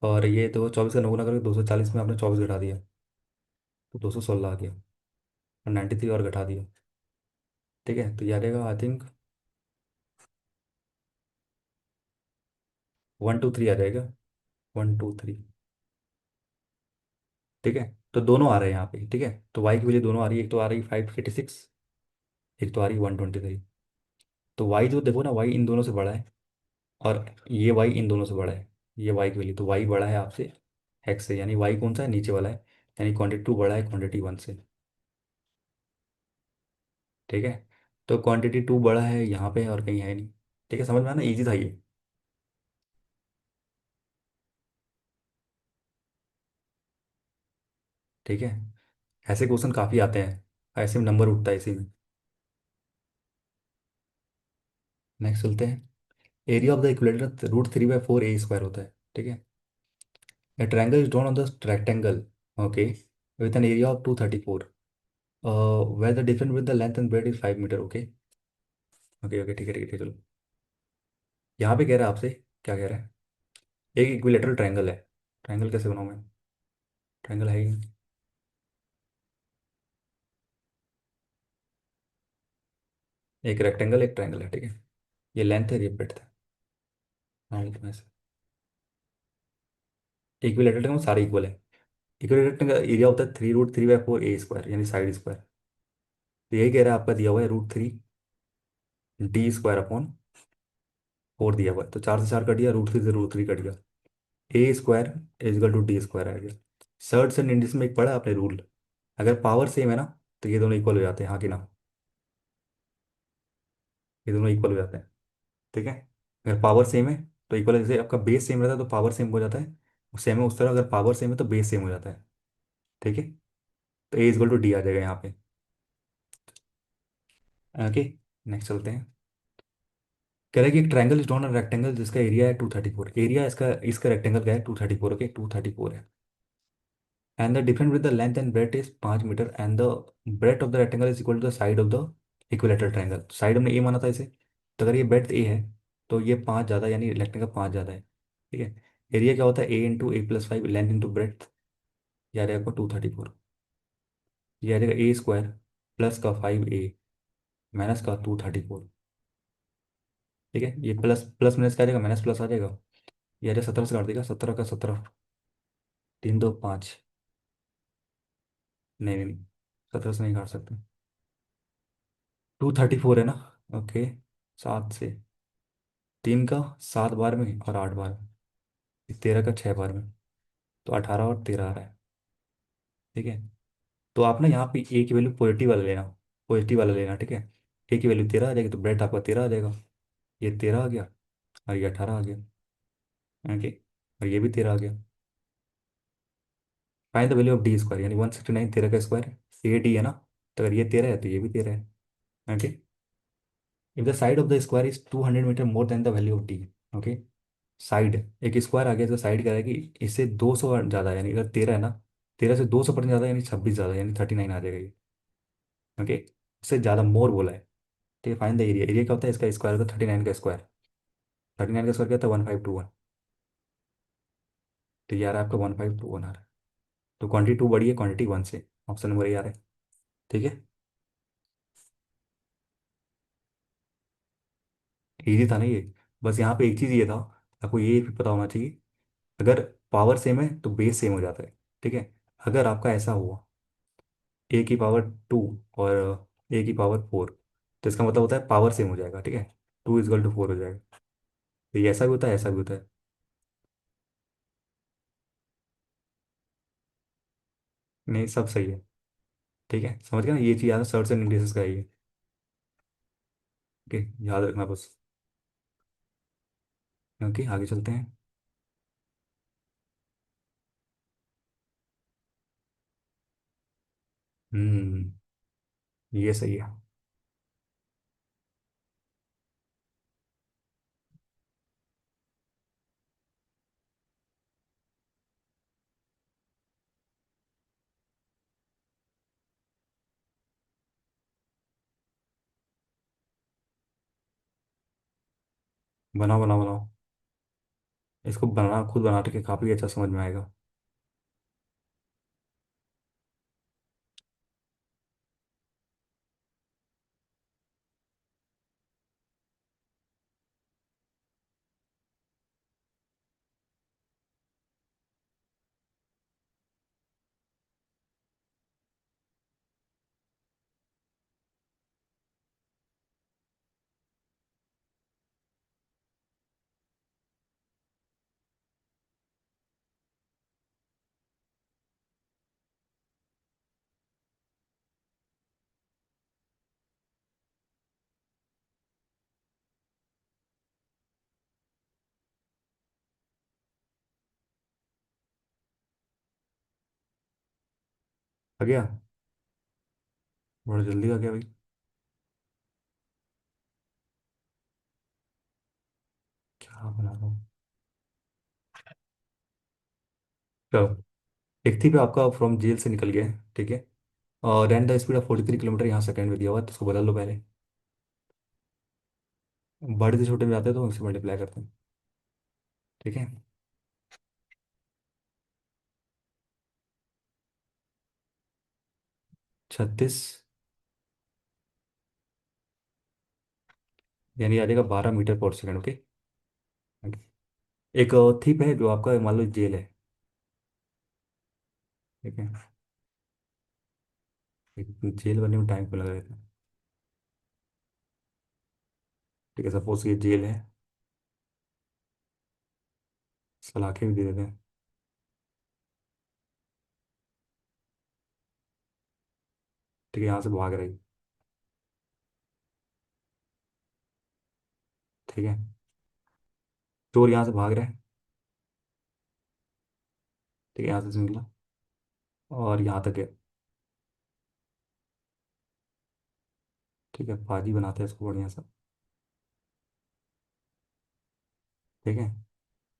और ये तो 24 का 9 गुना करके 240 में आपने 24 घटा दिया, तो 216 आ गया, और 93 और घटा दिया। ठीक है। तो ये आ जाएगा आई थिंक 123 आ जाएगा, 123। ठीक है। तो दोनों आ रहे हैं यहाँ पे। ठीक है। तो वाई की वैल्यू दोनों आ रही है, एक तो आ रही है 586, एक तो आ रही है 123। तो वाई जो देखो ना, वाई इन दोनों से बड़ा है, और ये वाई इन दोनों से बड़ा है। ये वाई की वैल्यू, तो वाई बड़ा है आपसे एक्स से, यानी वाई कौन सा है, नीचे वाला है। यानी क्वांटिटी टू बड़ा है क्वांटिटी वन से। ठीक है। तो क्वांटिटी टू बड़ा है यहाँ पे और कहीं है नहीं। ठीक है, समझ में आना, इजी था ये। ठीक है। ऐसे क्वेश्चन काफ़ी आते हैं, ऐसे में नंबर उठता है इसी में। नेक्स्ट चलते हैं। Area of the equilateral root three by four A square होता है। ठीक है। A triangle is drawn on the rectangle, okay, with an area of 234, where the difference with the length and breadth is 5 मीटर, okay. Okay okay, ठीक है ठीक है, चलो। यहाँ पे कह रहा है आपसे, क्या कह रहा है, एक इक्विलेटरल ट्रायंगल है। ट्रायंगल कैसे बनाऊँ मैं, ट्रायंगल है ही नहीं। एक रेक्टेंगल एक ट्रायंगल है, ठीक है। ये लेंथ है, ये ब्रेड्थ है। हाँ, इतना से इक्विलेटरल ट्रायंगल सारे इक्वल है। इक्विलेटरल का एरिया होता है three root three by four A square, यानी साइड स्क्वायर। तो यही कह रहा है, आपका दिया हुआ है root three D square upon four दिया हुआ है, तो चार से चार कट गया, रूट थ्री से रूट थ्री कट गया। A square is equal to D square आ गया। सर्ड से इंडिस में एक पढ़ा आपने रूल, अगर पावर सेम है ना तो ये दोनों इक्वल हो जाते हैं, हाँ कि ना। ये दोनों इक्वल हो जाते हैं। ठीक है। अगर पावर सेम है तो इक्वल है, जैसे आपका बेस सेम रहता है तो पावर सेम हो जाता है। सेम है उस तरह, अगर पावर सेम है तो बेस सेम हो जाता है। ठीक है। तो ए इजकल टू डी आ जाएगा यहाँ पे। ओके। नेक्स्ट चलते हैं। कह रहा है कि एक triangle is drawn a rectangle जिसका एरिया है 234। एरिया इसका इसका रेक्टेंगल का है 234, ओके 234 है। And the difference with the length and breadth is 5 metre, and the breadth of the rectangle is equal to the side of the equilateral triangle. Side हमने A माना था इसे, तो अगर ये ब्रेथ ए है तो ये पाँच ज़्यादा, यानी रेक्टेंगल पाँच ज़्यादा है। ठीक है। एरिया क्या होता है, a into a plus five, length into breadth, ये आ जाएगा आपको 234। ये आ जाएगा ए स्क्वायर प्लस का फाइव ए माइनस का 234। ठीक है। ये प्लस प्लस माइनस क्या आ जाएगा, माइनस प्लस आ जाएगा। ये आ जाएगा 17 से काट देगा, 17 का 17, तीन दो पाँच। नहीं नहीं नहीं, 17 से नहीं काट सकते। 234 है ना, ओके। सात से, तीन का सात बार में और आठ बार में, तेरह का छः बार में, तो 18 और 13 आ रहा है। ठीक है। तो आप ना यहाँ पे ए की वैल्यू पॉजिटिव वाला लेना, पॉजिटिव वाला लेना, ठीक है। ए की वैल्यू 13 आ जाएगी तो ब्रेड आपका 13 आ जाएगा। ये 13 आ गया और ये 18 आ गया। ओके। और ये भी 13 आ गया। Find the value of D square, यानी 169, 13 का स्क्वायर, ए डी है ना, तो अगर ये 13 है तो ये भी 13 है। Okay. If the side of the square is 200 metre more than the value of D, okay. Side, एक स्क्वायर आ गया तो साइड क्या है कि इससे 200 ज़्यादा है, यानी अगर 13 है ना, 13 से 200% ज़्यादा यानी 26 ज़्यादा, यानी 39 आ जाएगा ये। ओके। इससे ज़्यादा मोर बोला है। ठीक है। फाइंड द एरिया, एरिया क्या होता है, इसका स्क्वायर होता है 39 का स्क्वायर। 39 का स्क्वायर क्या होता है, 1521। तो ये आ रहा है आपका 1521 आ रहा है। तो क्वांटिटी टू बड़ी है क्वांटिटी वन से, ऑप्शन नंबर ये आ रहा है। ठीक है। इजी था ना ये। बस यहाँ पे एक चीज़ ये था, आपको ये भी पता होना चाहिए, अगर पावर सेम है तो बेस सेम हो जाता है। ठीक है। अगर आपका ऐसा हुआ ए की पावर टू और ए की पावर फोर, तो इसका मतलब होता है पावर सेम हो जाएगा। ठीक है। टू इजकल टू फोर हो जाएगा। तो ये ऐसा भी होता है, ऐसा भी होता है। नहीं, सब सही है। ठीक है, समझ गया ना, ये चीज़ याद है, सर्च एंड इंडिसेस का है ये। ओके, याद रखना बस। ओके, आगे चलते हैं। हम्म, ये सही है। बनाओ बनाओ बनाओ। इसको बनाना, खुद बना के काफ़ी अच्छा समझ में आएगा। आ गया? बड़ा जल्दी आ गया भाई। क्या बना रहा हूँ? चलो। एक थी पे आपका फ्रॉम जेल से निकल गया है, ठीक है। और रैन द स्पीड ऑफ 43 किलोमीटर यहाँ सेकंड में दिया हुआ है, तो उसको बदल लो पहले। बड़े से छोटे में जाते हैं तो उससे मल्टीप्लाई करते हैं। ठीक है। 36, यानी आ जाएगा 12 मीटर पर सेकंड। ओके। एक थिप है जो आपका मान लो जेल है। ठीक है। एक जेल बनने में टाइम क्यों लगा रहता है? ठीक है, सपोज ये जेल है। सलाखें भी दे देते हैं। ठीक है, यहाँ से भाग रही। ठीक है। चोर यहाँ से भाग रहा है। ठीक है, यहाँ से निकला और यहाँ तक है। ठीक है, बाजी बनाते हैं इसको बढ़िया सा। ठीक है।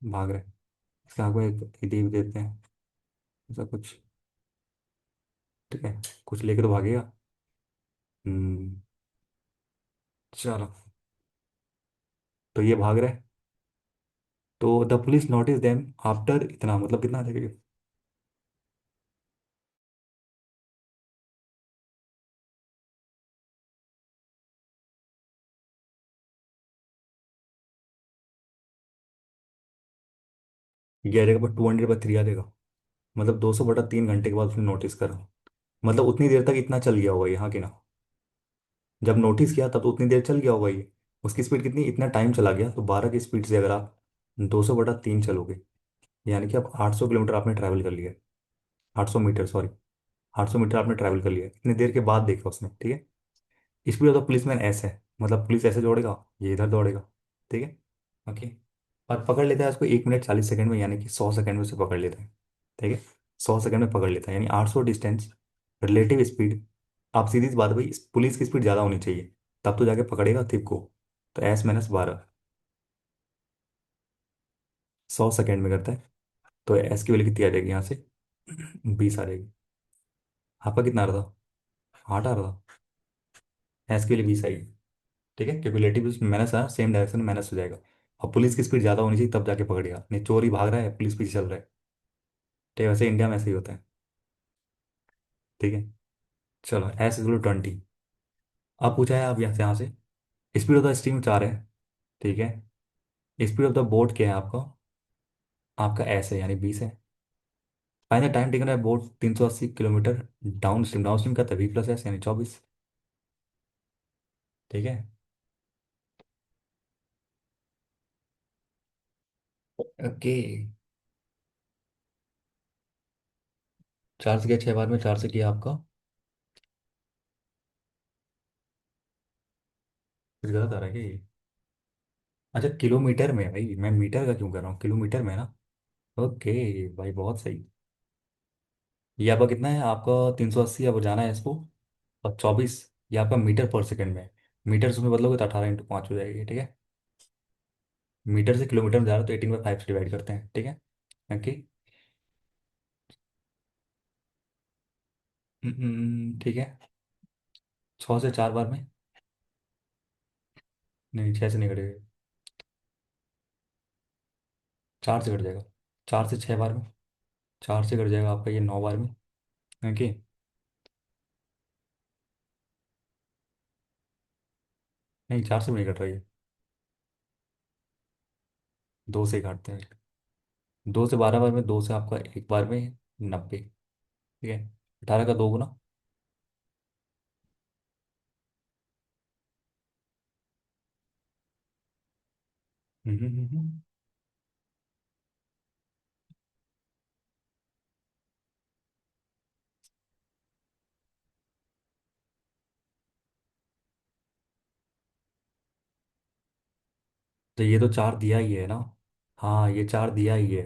भाग रहे हैं। इसके आगे एक इडी भी देते हैं, ऐसा कुछ। ठीक है। कुछ लेके तो भागेगा। हम्म। चलो। तो ये भाग रहे हैं। तो the police notice them after इतना, मतलब कितना आ जाएगा? ये आ जाएगा, पर 200/3 आ जाएगा। मतलब 200/3 घंटे के बाद उसने नोटिस करा। मतलब उतनी देर तक इतना चल गया होगा यहाँ की ना। जब नोटिस किया तब तो उतनी देर चल गया होगा ये। उसकी स्पीड कितनी, इतना टाइम चला गया, तो 12 की स्पीड से अगर आप 200/3 चलोगे, यानी कि आप 800 किलोमीटर आपने ट्रैवल कर लिया। 800 मीटर, सॉरी। 800 मीटर आपने ट्रैवल कर लिया इतनी देर के बाद, देखा उसने। ठीक है। स्पीड ऑफ द पुलिसमैन ऐसे है, मतलब पुलिस ऐसे दौड़ेगा, ये इधर दौड़ेगा। ठीक है। ओके। और पकड़ लेता है उसको 1 मिनट 40 सेकंड में, यानी कि 100 सेकंड में उसे पकड़ लेता है। ठीक है। 100 सेकंड में पकड़ लेता है, यानी 800 डिस्टेंस, रिलेटिव स्पीड। आप सीधी सी बात है भाई, पुलिस की स्पीड ज़्यादा होनी चाहिए, तब तो जाके पकड़ेगा थिप को। तो S-12 100 सेकंड में करता है। तो एस की वैल्यू कितनी आ जाएगी यहाँ से? 20 आ जाएगी। आपका कितना आ रहा था? 8 आ रहा था। एस की वैल्यू 20 आएगी। ठीक है, क्योंकि रिलेटिव माइनस है, सेम डायरेक्शन में माइनस हो जाएगा। और पुलिस की स्पीड ज़्यादा होनी चाहिए तब जाके पकड़ेगा, नहीं चोर ही भाग रहा है पुलिस पीछे चल रहा है। ठीक है, वैसे इंडिया में ऐसे ही होता है। ठीक है। चलो, S = 20। अब पूछा है आप यहाँ से स्पीड ऑफ द स्टीम 4 है। ठीक है। स्पीड ऑफ द बोट क्या है आपका? आपका S है, यानी 20 है। फाइनल टाइम टेकन है बोट 380 किलोमीटर डाउन स्ट्रीम का, तभी प्लस S यानी 24। ठीक है। ओके। 4 से किया 6 बार में, 4 से किया आपका। कुछ गलत आ रहा है क्या ये? अच्छा, किलोमीटर में है भाई, मैं मीटर का क्यों कर रहा हूँ, किलोमीटर में है ना। ओके भाई, बहुत सही। ये आपका कितना है आपका? 380, अब जाना है इसको। और 24, ये आपका मीटर पर सेकंड में है। मीटर से उसमें बदलोगे तो 18 × 5 हो जाएगी। ठीक है। मीटर से किलोमीटर में जा रहा है तो 18/5 से डिवाइड करते हैं। ठीक है। ओके। ठीक है। 6 से 4 बार में। नहीं, 6 से नहीं कटेगा। 4 से कट जाएगा। 4 से 6 बार में। 4 से कट जाएगा आपका ये 9 बार में। ओके। नहीं, 4 से भी नहीं कट रहा ये। 2 से ही काटते हैं। 2 से 12 बार में, 2 से आपका 1 बार में 90। ठीक है। 18 का 2 गुना। हम्म। तो ये तो 4 दिया ही है ना। हाँ, ये 4 दिया ही है।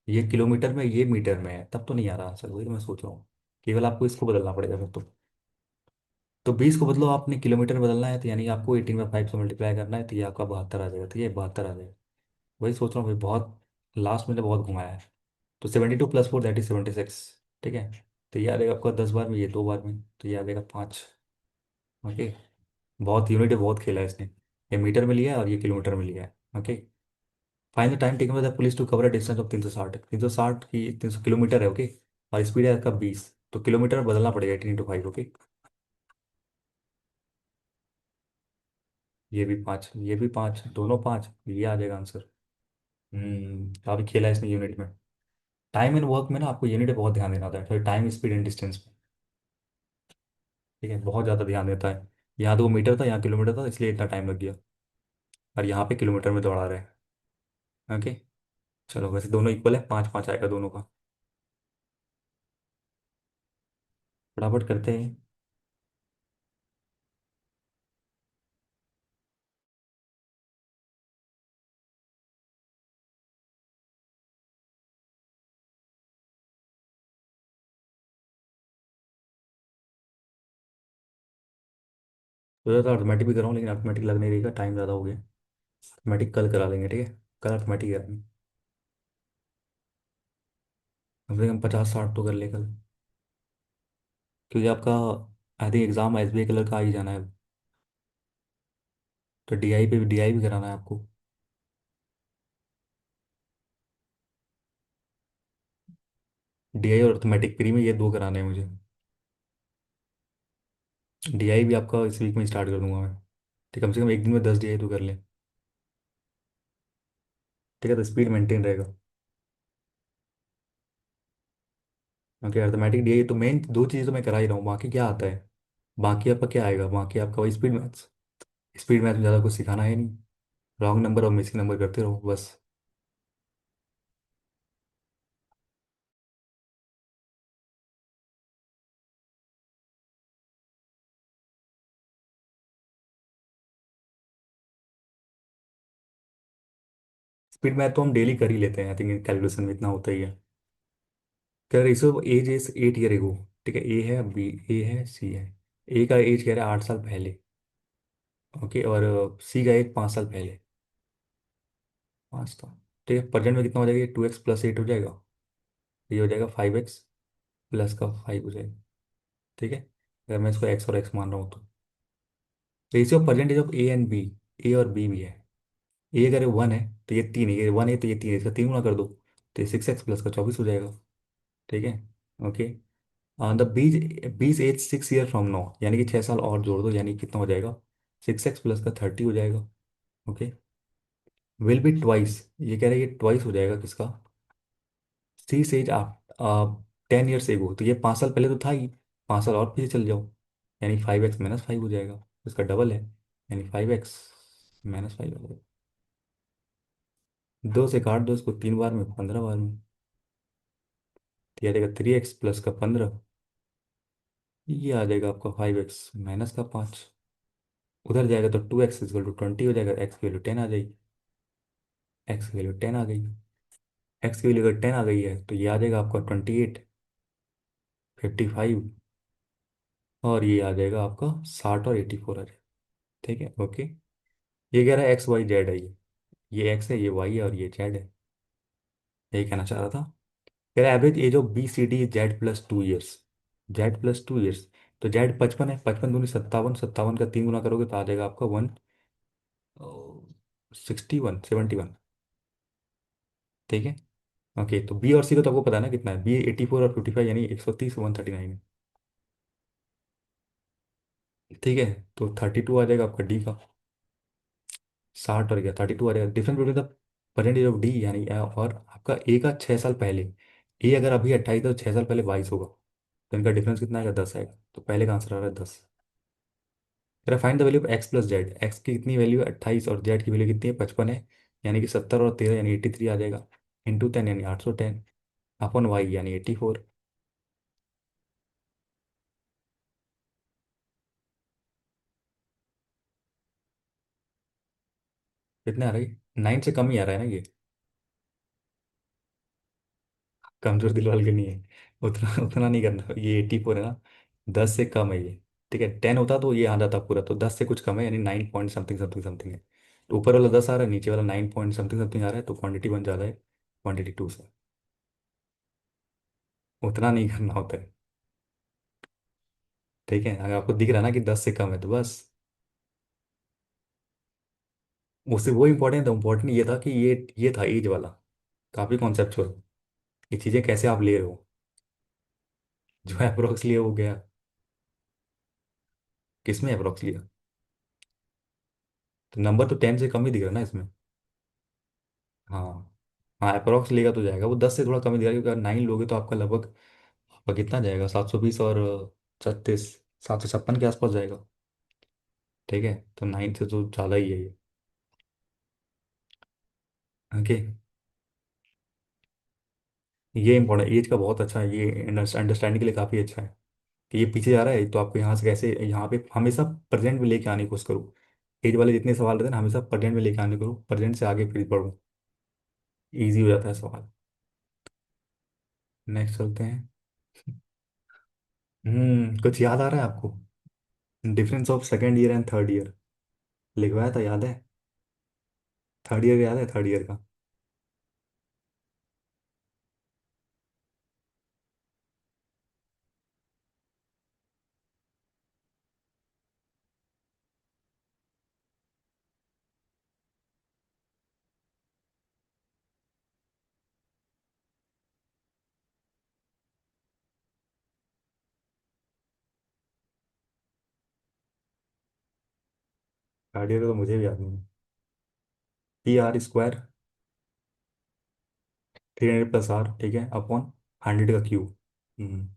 ये किलोमीटर में, ये मीटर में है, तब तो नहीं आ रहा आंसर, वही तो मैं सोच रहा हूँ। केवल आपको इसको बदलना पड़ेगा फिर तो 20 को बदलो, आपने किलोमीटर में बदलना है तो यानी आपको 18/5 से मल्टीप्लाई करना है, तो ये आपका 72 आ जाएगा, तो ये 72 आ जाएगा। वही सोच रहा हूँ भाई, बहुत लास्ट में तो बहुत घुमाया है। तो 72 + 4 दैट इज 76। ठीक है। तो ये आ जाएगा आपका 10 बार में, ये 2 बार में, तो ये आ जाएगा 5। ओके। बहुत यूनिट है, बहुत खेला है इसने। ये मीटर में लिया है और ये किलोमीटर में लिया है। Okay. Final time taken by the police to cover a distance of 360, 360 की 300 किलोमीटर है। ओके। और स्पीड है आपका 20, तो किलोमीटर में बदलना पड़ेगा 18 × 5। ओके। ये भी 5, ये भी 5, दोनों 5, ये आ जाएगा आंसर। काफी खेला है इसने यूनिट में। टाइम एंड वर्क में ना आपको यूनिट पे बहुत ध्यान देना होता है, फिर टाइम स्पीड एंड डिस्टेंस में। ठीक है, बहुत ज़्यादा ध्यान देता है। यहाँ तो वो मीटर था, यहाँ किलोमीटर था, इसलिए इतना टाइम लग गया। और यहाँ पे किलोमीटर में दौड़ा रहे हैं। ओके। चलो, वैसे दोनों इक्वल है, 5-5 आएगा दोनों का। फटाफट करते हैं। तो ऑटोमेटिक भी कराऊँ, लेकिन ऑटोमेटिक लग नहीं रहेगा, टाइम ज़्यादा हो गया। ऑटोमेटिक कल करा लेंगे, ठीक है। कल ऑटोमेटिक कराएंगे। कम से कम 50-60 तो कर ले कल। क्योंकि आपका I think exam SBI colour का आ ही जाना है। तो DI पे भी, DI भी कराना है आपको। DI और अर्थमेटिक प्री में ये दो कराने हैं मुझे। DI भी आपका इस वीक में स्टार्ट कर दूंगा मैं। ठीक, कम से कम एक दिन में 10 DI तो कर लें। ठीक है, तो स्पीड मेंटेन रहेगा। ओके, अर्थमेटिक DI तो मेन दो चीज़ तो मैं करा ही रहा हूँ, बाकी क्या आता है। बाकी आपका क्या आएगा, बाकी आपका वही स्पीड मैथ्स। स्पीड मैथ में ज़्यादा कुछ सिखाना है नहीं। रॉन्ग नंबर और मिसिंग नंबर करते रहो बस। स्पीड मैथ तो हम डेली कर ही लेते हैं, आई थिंक कैलकुलेशन में इतना होता ही है। कह रहे इसो एज इज 8 ईयर एगो। ठीक है, ए है, बी, ए है, सी है। ए का एज कह रहा है 8 साल पहले। ओके, और सी का एज 5 साल पहले। 5 का। ठीक है, प्रेजेंट में कितना हो जाएगा, 2x + 8 हो जाएगा। ये हो जाएगा 5x प्लस का 5 हो जाएगा। ठीक है, अगर मैं इसको एक्स और एक्स मान रहा हूँ तो ratio of percentage of A and B. A और बी भी है। ए अगर 1 है तो ये 3 है, ये 1 है तो ये 3 है, इसका 3 गुना कर दो तो ये 6x प्लस का 24 हो जाएगा। ठीक है। Okay. The bees 20 as 6 year from now, यानी कि 6 साल और जोड़ दो, यानी कितना हो जाएगा, 6x प्लस का 30 हो जाएगा। ओके। विल बी ट्वाइस, ये कह रहे हैं ये ट्वाइस हो जाएगा किसका, सी सेज आप 10 ईयर्स एगो, तो ये 5 साल पहले तो था ही। 5 साल और पीछे चल जाओ, यानी 5x - 5 हो जाएगा। इसका डबल है, यानी 5x - 5 हो जाएगा। 2 से काट दो इसको, 3 बार में, 15 बार में। तो ये आ जाएगा 3x प्लस का 15। ये आ जाएगा आपका 5x - का 5। उधर जाएगा तो 2x = 20 हो जाएगा, एक्स की वैल्यू 10 आ जाएगी। एक्स की वैल्यू 10 आ गई। एक्स की वैल्यू अगर 10 आ गई है तो ये आ जाएगा आपका 28, 55, और ये आ जाएगा आपका 60 और 84 आ जाएगा। ठीक है। ओके। ये कह रहा है XYZ है ये एक्स है, ये वाई है, और ये जेड है। यही कहना चाह रहा था। कह रहा है average age of BCD Z +2 years. Z +2 years. तो जेड 55 है, 55 दूनी 57, 57 का 3 गुना करोगे तो आ जाएगा आपका 161, 71। ठीक है। ओके, तो बी और सी को तो आपको पता है ना कितना है, बी 84 और 55, यानी 130, 139 है। ठीक है। तो 32 आ जाएगा आपका डी का। 60 और क्या, 32 आ जाएगा। Difference between the percentage of D, यानी और आपका ए का 6 साल पहले। ए अगर अभी 28 है तो 6 साल पहले 22 होगा, तो इनका डिफरेंस कितना आएगा, 10 आएगा। तो पहले का आंसर आ रहा है 10। फिर find the value of x + z। X की कितनी वैल्यू है, 28, और जेड की वैल्यू कितनी है, 55 है। यानी कि 70 और 13, यानी 83 आ जाएगा। इंटू 10, यानी 810, अपॉन वाई, यानी 84। कितने आ रही है, 9 से कम ही आ रहा है ना ये। कमजोर दिल वाले के नहीं है। उतना उतना नहीं करना, ये 84 है ना, 10 से कम है ये। ठीक है, 10 होता तो ये आ जाता पूरा, तो 10 से कुछ कम है, यानी 9 पॉइंट समथिंग समथिंग समथिंग है। तो ऊपर वाला 10 आ रहा है, नीचे वाला 9 पॉइंट समथिंग समथिंग आ रहा है, तो क्वांटिटी बन जा रहा है क्वांटिटी टू से। उतना नहीं करना होता है। ठीक है, अगर आपको दिख रहा है ना कि 10 से कम है तो बस। उससे वो इम्पोर्टेंट था, इम्पोर्टेंट ये था कि ये था एज वाला, काफी कॉन्सेप्चुअल। ये चीजें कैसे आप ले रहे हो, जो अप्रोक्स लिया वो गया। किसमें अप्रोक्स लिया? तो नंबर तो 10 से कम ही दिख रहा है ना इसमें। हाँ। हाँ, अप्रोक्स लेगा तो जाएगा वो, 10 से थोड़ा कम ही दिख रहा है, क्योंकि अगर 9 लोगे तो आपका लगभग, आपका कितना जाएगा, 720 और 36, 756 के आसपास जाएगा। ठीक है, तो 9 से तो ज़्यादा ही है ये। ओके। ये इंपॉर्टेंट, एज का बहुत अच्छा है ये, अंडरस्टैंडिंग के लिए काफ़ी अच्छा है कि ये पीछे जा रहा है, तो आपको यहाँ से कैसे, यहाँ पे हमेशा प्रेजेंट में लेके आने की कोशिश करो। एज वाले जितने सवाल रहते हैं ना, हमेशा प्रेजेंट में लेके आने करो, प्रेजेंट से आगे फिर बढ़ो, ईजी हो जाता है सवाल। नेक्स्ट चलते हैं। कुछ याद आ रहा है आपको? Difference of second year and third year लिखवाया था, याद है? थर्ड ईयर याद है, थर्ड ईयर का? थर्ड ईयर का तो मुझे भी याद नहीं। P R square, 300 plus R, ठीक है, अपॉन 100 का क्यूब। हम्म।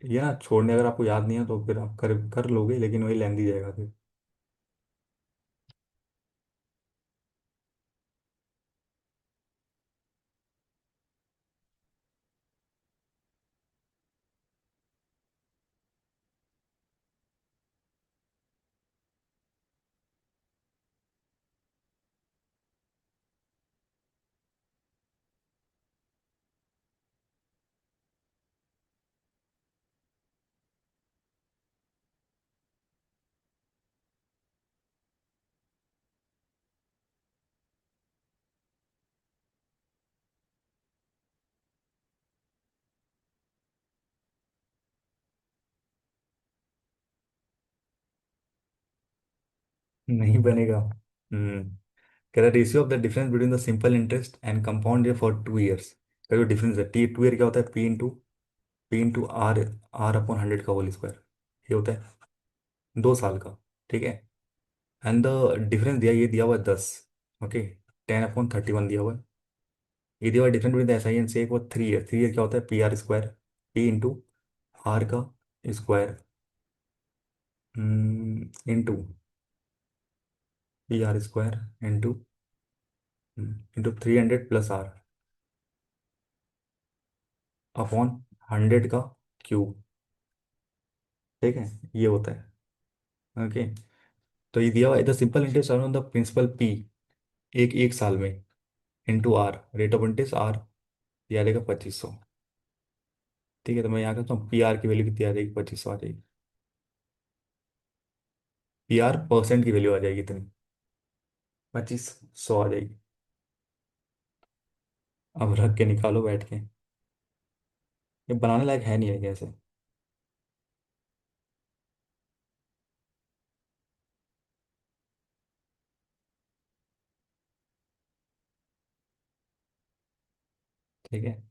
ये ना छोड़ने, अगर आपको याद नहीं है तो फिर आप कर कर लोगे, लेकिन वही लेंदी जाएगा फिर। नहीं बनेगा। कह रहा ratio of the difference between the simple interest and compound ये फॉर 2 ईयर्स। का जो डिफरेंस है, टी 2 ईयर क्या होता है, P into R, R upon 100 का होल स्क्वायर, ये होता है 2 साल का। ठीक है, एंड द डिफरेंस दिया, ये दिया हुआ है 10। ओके, 10/31 दिया हुआ है। ये दिया हुआ difference between the S I in से वो 3 ईयर, 3 ईयर क्या होता है, P R square, P into R का square, into P R square, into into 300 plus R upon 100 का क्यूब। ठीक है, ये होता है। ओके, तो ये दिया हुआ है the simple interest on the principal P, एक एक साल में, into R, rate of interest R, ये आ जाएगा 2500। ठीक है, तो मैं यहाँ करता हूँ, पी आर की वैल्यू कितनी आ जाएगी, 2500 आ जाएगी। पी आर परसेंट की वैल्यू आ जाएगी इतनी, 2500 आ जाएगी। अब रख के निकालो बैठ के, ये बनाने लायक है नहीं है कैसे। ठीक है,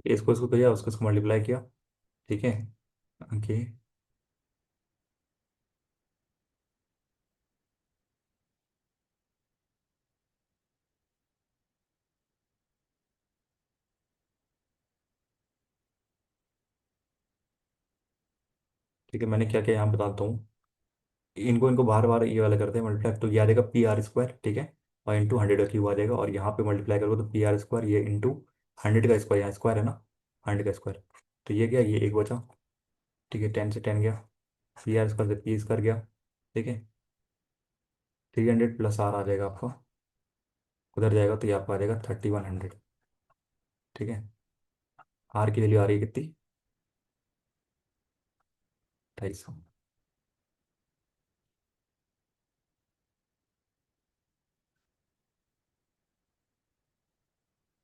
इसको इसको किया, उसको इसको मल्टीप्लाई किया। ठीक है। ओके। ठीक है, मैंने क्या क्या यहाँ बताता हूँ। इनको इनको बार बार ये वाला करते हैं मल्टीप्लाई, तो ये आ जाएगा पी आर स्क्वायर, ठीक है। और इंटू 100 का क्यूब आ जाएगा, और यहाँ पे मल्टीप्लाई करोगे तो पी आर स्क्वायर, ये इंटू 100 का स्क्वायर, यहाँ स्क्वायर है ना, 100 का स्क्वायर। तो ये क्या, ये एक बचा। ठीक है, 10 से 10 गया, पी आर स्क्वायर से पी स्क्वायर गया। ठीक है, 300 प्लस आर आ जाएगा आपका, उधर जाएगा तो ये आपका आ जाएगा 3100। ठीक है, आर की वैल्यू आ रही है कितनी, 250।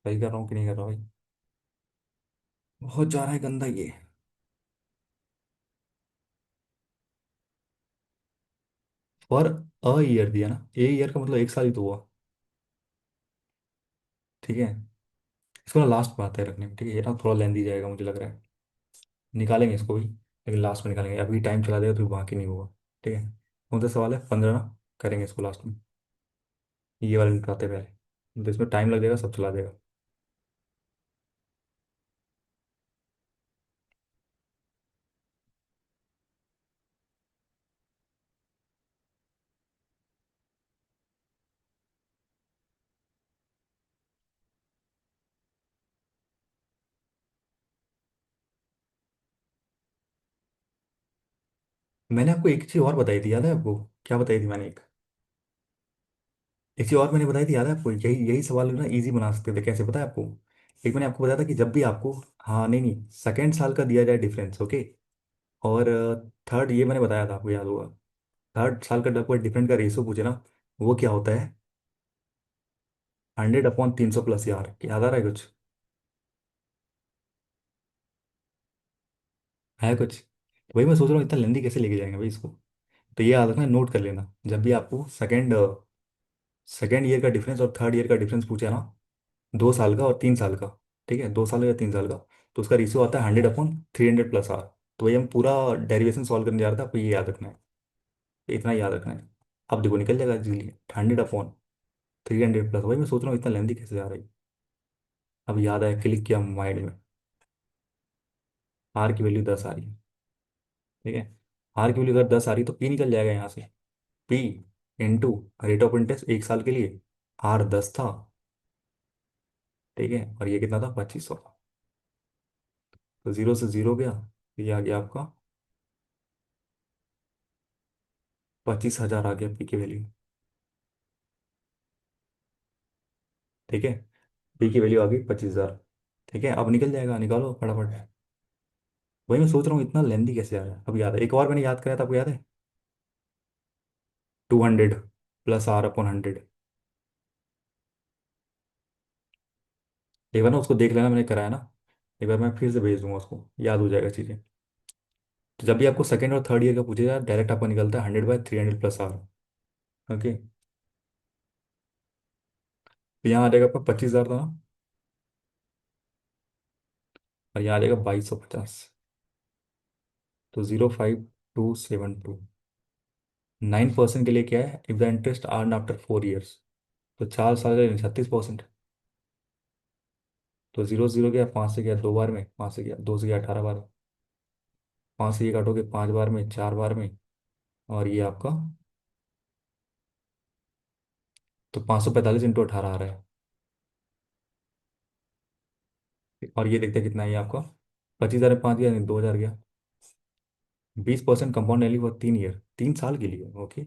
सही कर रहा हूँ कि नहीं कर रहा हूँ भाई? बहुत जा रहा है गंदा ये। और अ ईयर दिया ना, ए ईयर का मतलब एक साल ही तो हुआ। ठीक है, इसको ना लास्ट में आता है रखने में, ठीक है, ये ना थोड़ा लेंदी जाएगा मुझे लग रहा है। निकालेंगे इसको भी, लेकिन लास्ट में निकालेंगे, अभी टाइम चला जाएगा तो बाकी नहीं होगा। ठीक है, कौन सा सवाल है, 15 ना, करेंगे इसको लास्ट में। ये वाले निकालते हैं पहले, तो इसमें टाइम लग जाएगा, सब चला जाएगा। मैंने आपको एक चीज़ और बताई थी, याद है आपको? क्या बताई थी मैंने एक चीज़ और मैंने बताई थी, याद है आपको? यही यही सवाल ना इजी बना सकते थे, कैसे पता है आपको? एक मैंने आपको बताया था कि जब भी आपको, हाँ नहीं नहीं, सेकेंड साल का दिया जाए डिफरेंस, ओके, और थर्ड, ये मैंने बताया था आपको, याद होगा। थर्ड साल का जब कोई डिफरेंट का रेशो पूछे ना, वो क्या होता है, 100/300 प्लस, यार याद आ रहा है कुछ? है कुछ? वही मैं सोच रहा हूँ, इतना लेंदी कैसे लेके जाएंगे भाई इसको। तो ये याद रखना, नोट कर लेना, जब भी आपको सेकेंड ईयर का डिफरेंस और थर्ड ईयर का डिफरेंस पूछे ना, 2 साल का और 3 साल का, ठीक है, 2 साल या 3 साल का, तो उसका रेशियो आता है 100/300 प्लस आर। तो वही हम पूरा डेरिवेशन सॉल्व करने जा रहे थे, आपको ये याद रखना है, इतना याद रखना है। अब देखो निकल जाएगा इजीली, 100/300 प्लस, वही मैं सोच रहा हूँ इतना लेंदी कैसे जा रही है। अब याद आया, क्लिक किया माइंड में, आर की वैल्यू 10 आ रही है। ठीक है, आर की वैल्यू अगर 10 आ रही है तो पी निकल जाएगा यहाँ से, P into rate of interest 1 साल के लिए, आर 10 था। ठीक है, और ये कितना था, 2500। तो जीरो से जीरो गया, तो ये आ गया आपका 25,000 आ गया पी की वैल्यू। ठीक है, पी की वैल्यू आ गई 25,000। ठीक है, अब निकल जाएगा, निकालो फटाफट। वही मैं सोच रहा हूँ इतना लेंदी कैसे आ रहा है। अब याद है, एक और मैंने याद कराया था, आपको याद है? 200 प्लस आर अपॉन 100। एक बार ना उसको देख लेना, मैंने कराया ना, एक बार मैं फिर से भेज दूंगा उसको, याद हो जाएगा चीज़ें। तो जब भी आपको सेकंड और थर्ड ईयर का पूछेगा, डायरेक्ट आपका निकलता है 100/300 प्लस आर। ओके, तो यहाँ आ जाएगा आपका 25,000 था ना, और यहाँ आ जाएगा 2250। तो 05272। 9% के लिए क्या है, if the interest earn after 4 years, तो 4 साल का 36%। तो जीरो जीरो गया, 5 से गया 2 बार में, 5 से गया 2 से गया 18 बार में, 5 से ये काटोगे 5 बार में, 4 बार में, और ये आपका, तो 545 इंटू 18 आ रहा है। और ये देखते हैं कितना है ये आपका, 25,000 में 5 गया, 2,000 गया। 20% कंपाउंड वैल्यू फॉर 3 ईयर, 3 साल के लिए, ओके।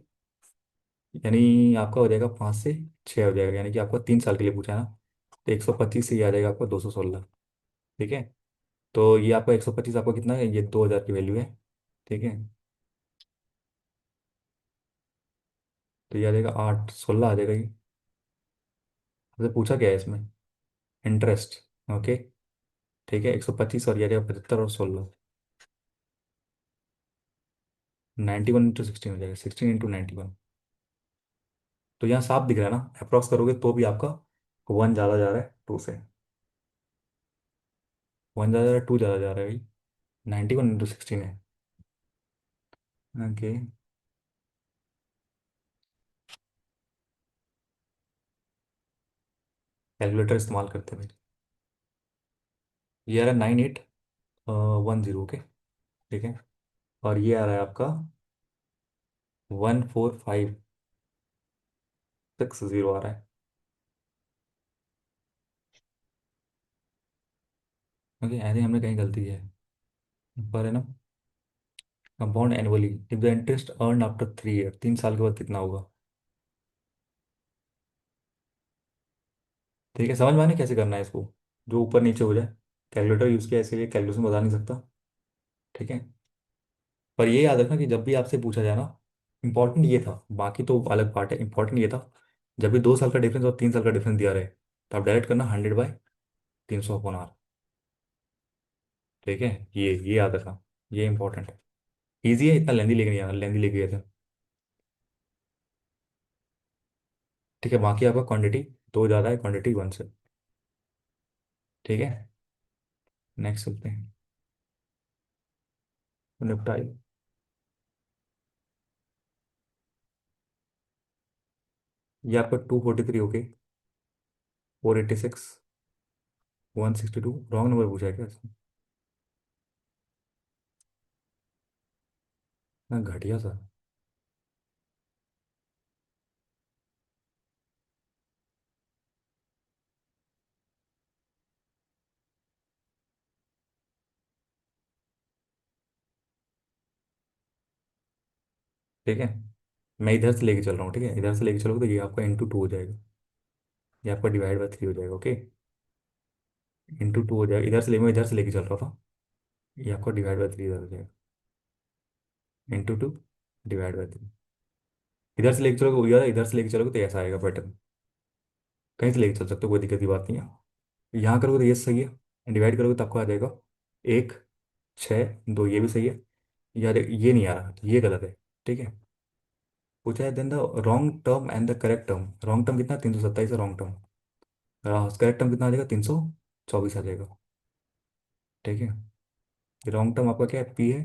यानी आपका हो जाएगा 5 से 6 हो जाएगा, यानी कि आपका 3 साल के लिए पूछा है ना, तो 125 से ये आ जाएगा आपका 216। ठीक है, तो ये आपका 125 आपका कितना है, ये 2,000 की वैल्यू है। ठीक है, तो ये आ जाएगा 816 आ जाएगा ये। आपसे पूछा क्या है इसमें, इंटरेस्ट, ओके। ठीक है, 125 और ये आ जाएगा 75 और 16, 91 इंटू 16 हो जाएगा, 16 इंटू 91। तो यहाँ साफ दिख रहा है ना, अप्रॉक्स करोगे तो भी आपका 1 ज़्यादा जा रहा है 2 से, 1 ज़्यादा जा रहा है, 2 ज़्यादा जा रहा है भाई, 91 इंटू 16 है। ओके, कैलकुलेटर इस्तेमाल करते हैं भाई। ये आ रहा है 9810, ओके। ठीक है, और ये आ रहा है आपका 1456 0 आ रहा है। ओके, आई थिंक हमने कहीं गलती की है। पर है ना, compound annually if the interest earn after 3 year, 3 साल के बाद कितना होगा। ठीक है, समझ में आने कैसे करना है इसको, जो ऊपर नीचे हो जाए। कैलकुलेटर यूज़ किया इसके लिए, कैलकुलेशन बता नहीं सकता। ठीक है, पर ये याद रखना कि जब भी आपसे पूछा जाए ना, इंपॉर्टेंट ये था, बाकी तो अलग पार्ट है, इंपॉर्टेंट ये था, जब भी 2 साल का डिफरेंस और 3 साल का डिफरेंस दिया रहे तो आप डायरेक्ट करना 100/300/R। ठीक है, ये याद रखना, ये इंपॉर्टेंट है। ईजी है, इतना लेंदी लेके नहीं आना, लेंदी लेके गए थे। ठीक है, बाकी आपका क्वांटिटी 2 ज़्यादा है, क्वांटिटी 1 से। ठीक है, नेक्स्ट चलते हैं। निपटाई। ये आपका 243 ओके, 486, 162 रॉन्ग नंबर पूछा है क्या इसमें। ना घटिया सा। ठीक है, मैं इधर से लेके चल रहा हूँ, ठीक है, इधर से लेके चलोगे तो ये आपका इंटू 2 हो जाएगा, ये आपका डिवाइड बाय 3 हो जाएगा। ओके, इंटू 2 हो जाएगा, इधर से ले, मैं इधर से लेके चल रहा था, ये आपका डिवाइड बाय 3 इधर हो जाएगा, इंटू 2 डिवाइड बाय 3। इधर से लेके चलोगे, यार इधर से लेके चलोगे तो ऐसा आएगा पैटर्न। कहीं से लेके चल सकते हो, कोई दिक्कत की बात नहीं है। यहाँ करोगे तो ये सही है, डिवाइड करोगे तो आपको आ जाएगा 1 6 2, ये भी सही है। यार ये नहीं आ रहा, ये गलत है। ठीक है, पूछा है then the wrong term and the correct term. Wrong term कितना, 327 है रॉन्ग टर्म। करेक्ट टर्म कितना आ जाएगा, 324 आ जाएगा। ठीक है, रॉन्ग टर्म आपका क्या है, पी है,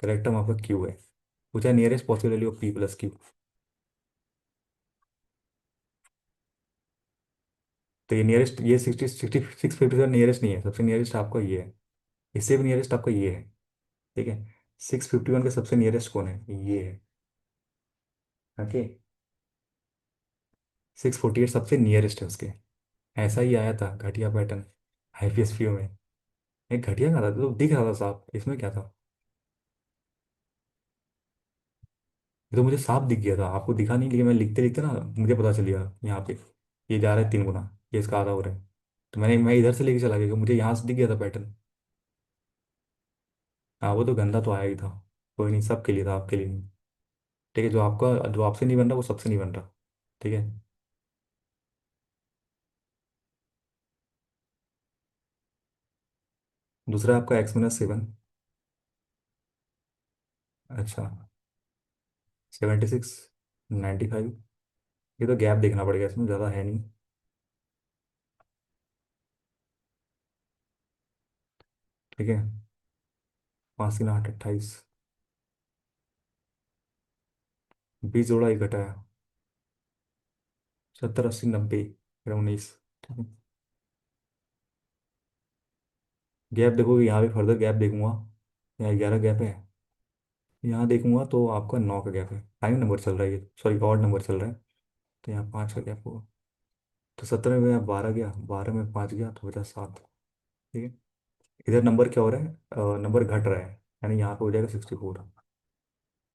करेक्ट टर्म आपका क्यू है। पूछा है nearest possible value of P+Q। तो ये नियरेस्ट, ये 657 नियरेस्ट नहीं है, सबसे नियरेस्ट आपका ये है, इससे भी नियरेस्ट आपका ये है। ठीक है, 651 का सबसे नियरेस्ट कौन है, ये है। ओके, 648 सबसे नियरेस्ट है उसके। ऐसा ही आया था घटिया पैटर्न IPSPO में। एक घटिया का था तो दिख रहा था साफ, इसमें क्या था। ये तो मुझे साफ दिख गया था, आपको दिखा नहीं, लेकिन मैं लिखते लिखते ना मुझे पता चल गया यहाँ पे, ये जा रहा है 3 गुना, ये इसका आधा हो रहा है। तो मैं इधर से लेके चला गया, मुझे यहाँ से दिख गया था पैटर्न। हाँ, वो तो गंदा तो आया ही था, कोई नहीं, सबके लिए था, आपके लिए नहीं। ठीक है, जो आपका, जो आपसे नहीं बन रहा वो सबसे नहीं बन रहा। ठीक है, दूसरा आपका X-7। अच्छा, 76, 95। ये तो गैप देखना पड़ेगा, इसमें ज़्यादा है नहीं। ठीक है, 5 3 8 28, 20 जोड़ा ही घटा है, 70 80 90, फिर 19। ठीक है, गैप देखोगे, यहाँ पे फर्दर गैप देखूंगा, यहाँ 11 गैप है, यहाँ देखूंगा तो आपका 9 का गैप है, टाइम नंबर चल रहा है ये, सॉरी ऑड नंबर चल रहा है। तो यहाँ 5 का गैप होगा, तो 17 में यहाँ 12 गया, 12 में 5 गया तो बचा 7। ठीक है, इधर नंबर क्या हो रहा है, नंबर घट रहा है, यानी यहाँ पे हो जाएगा 64।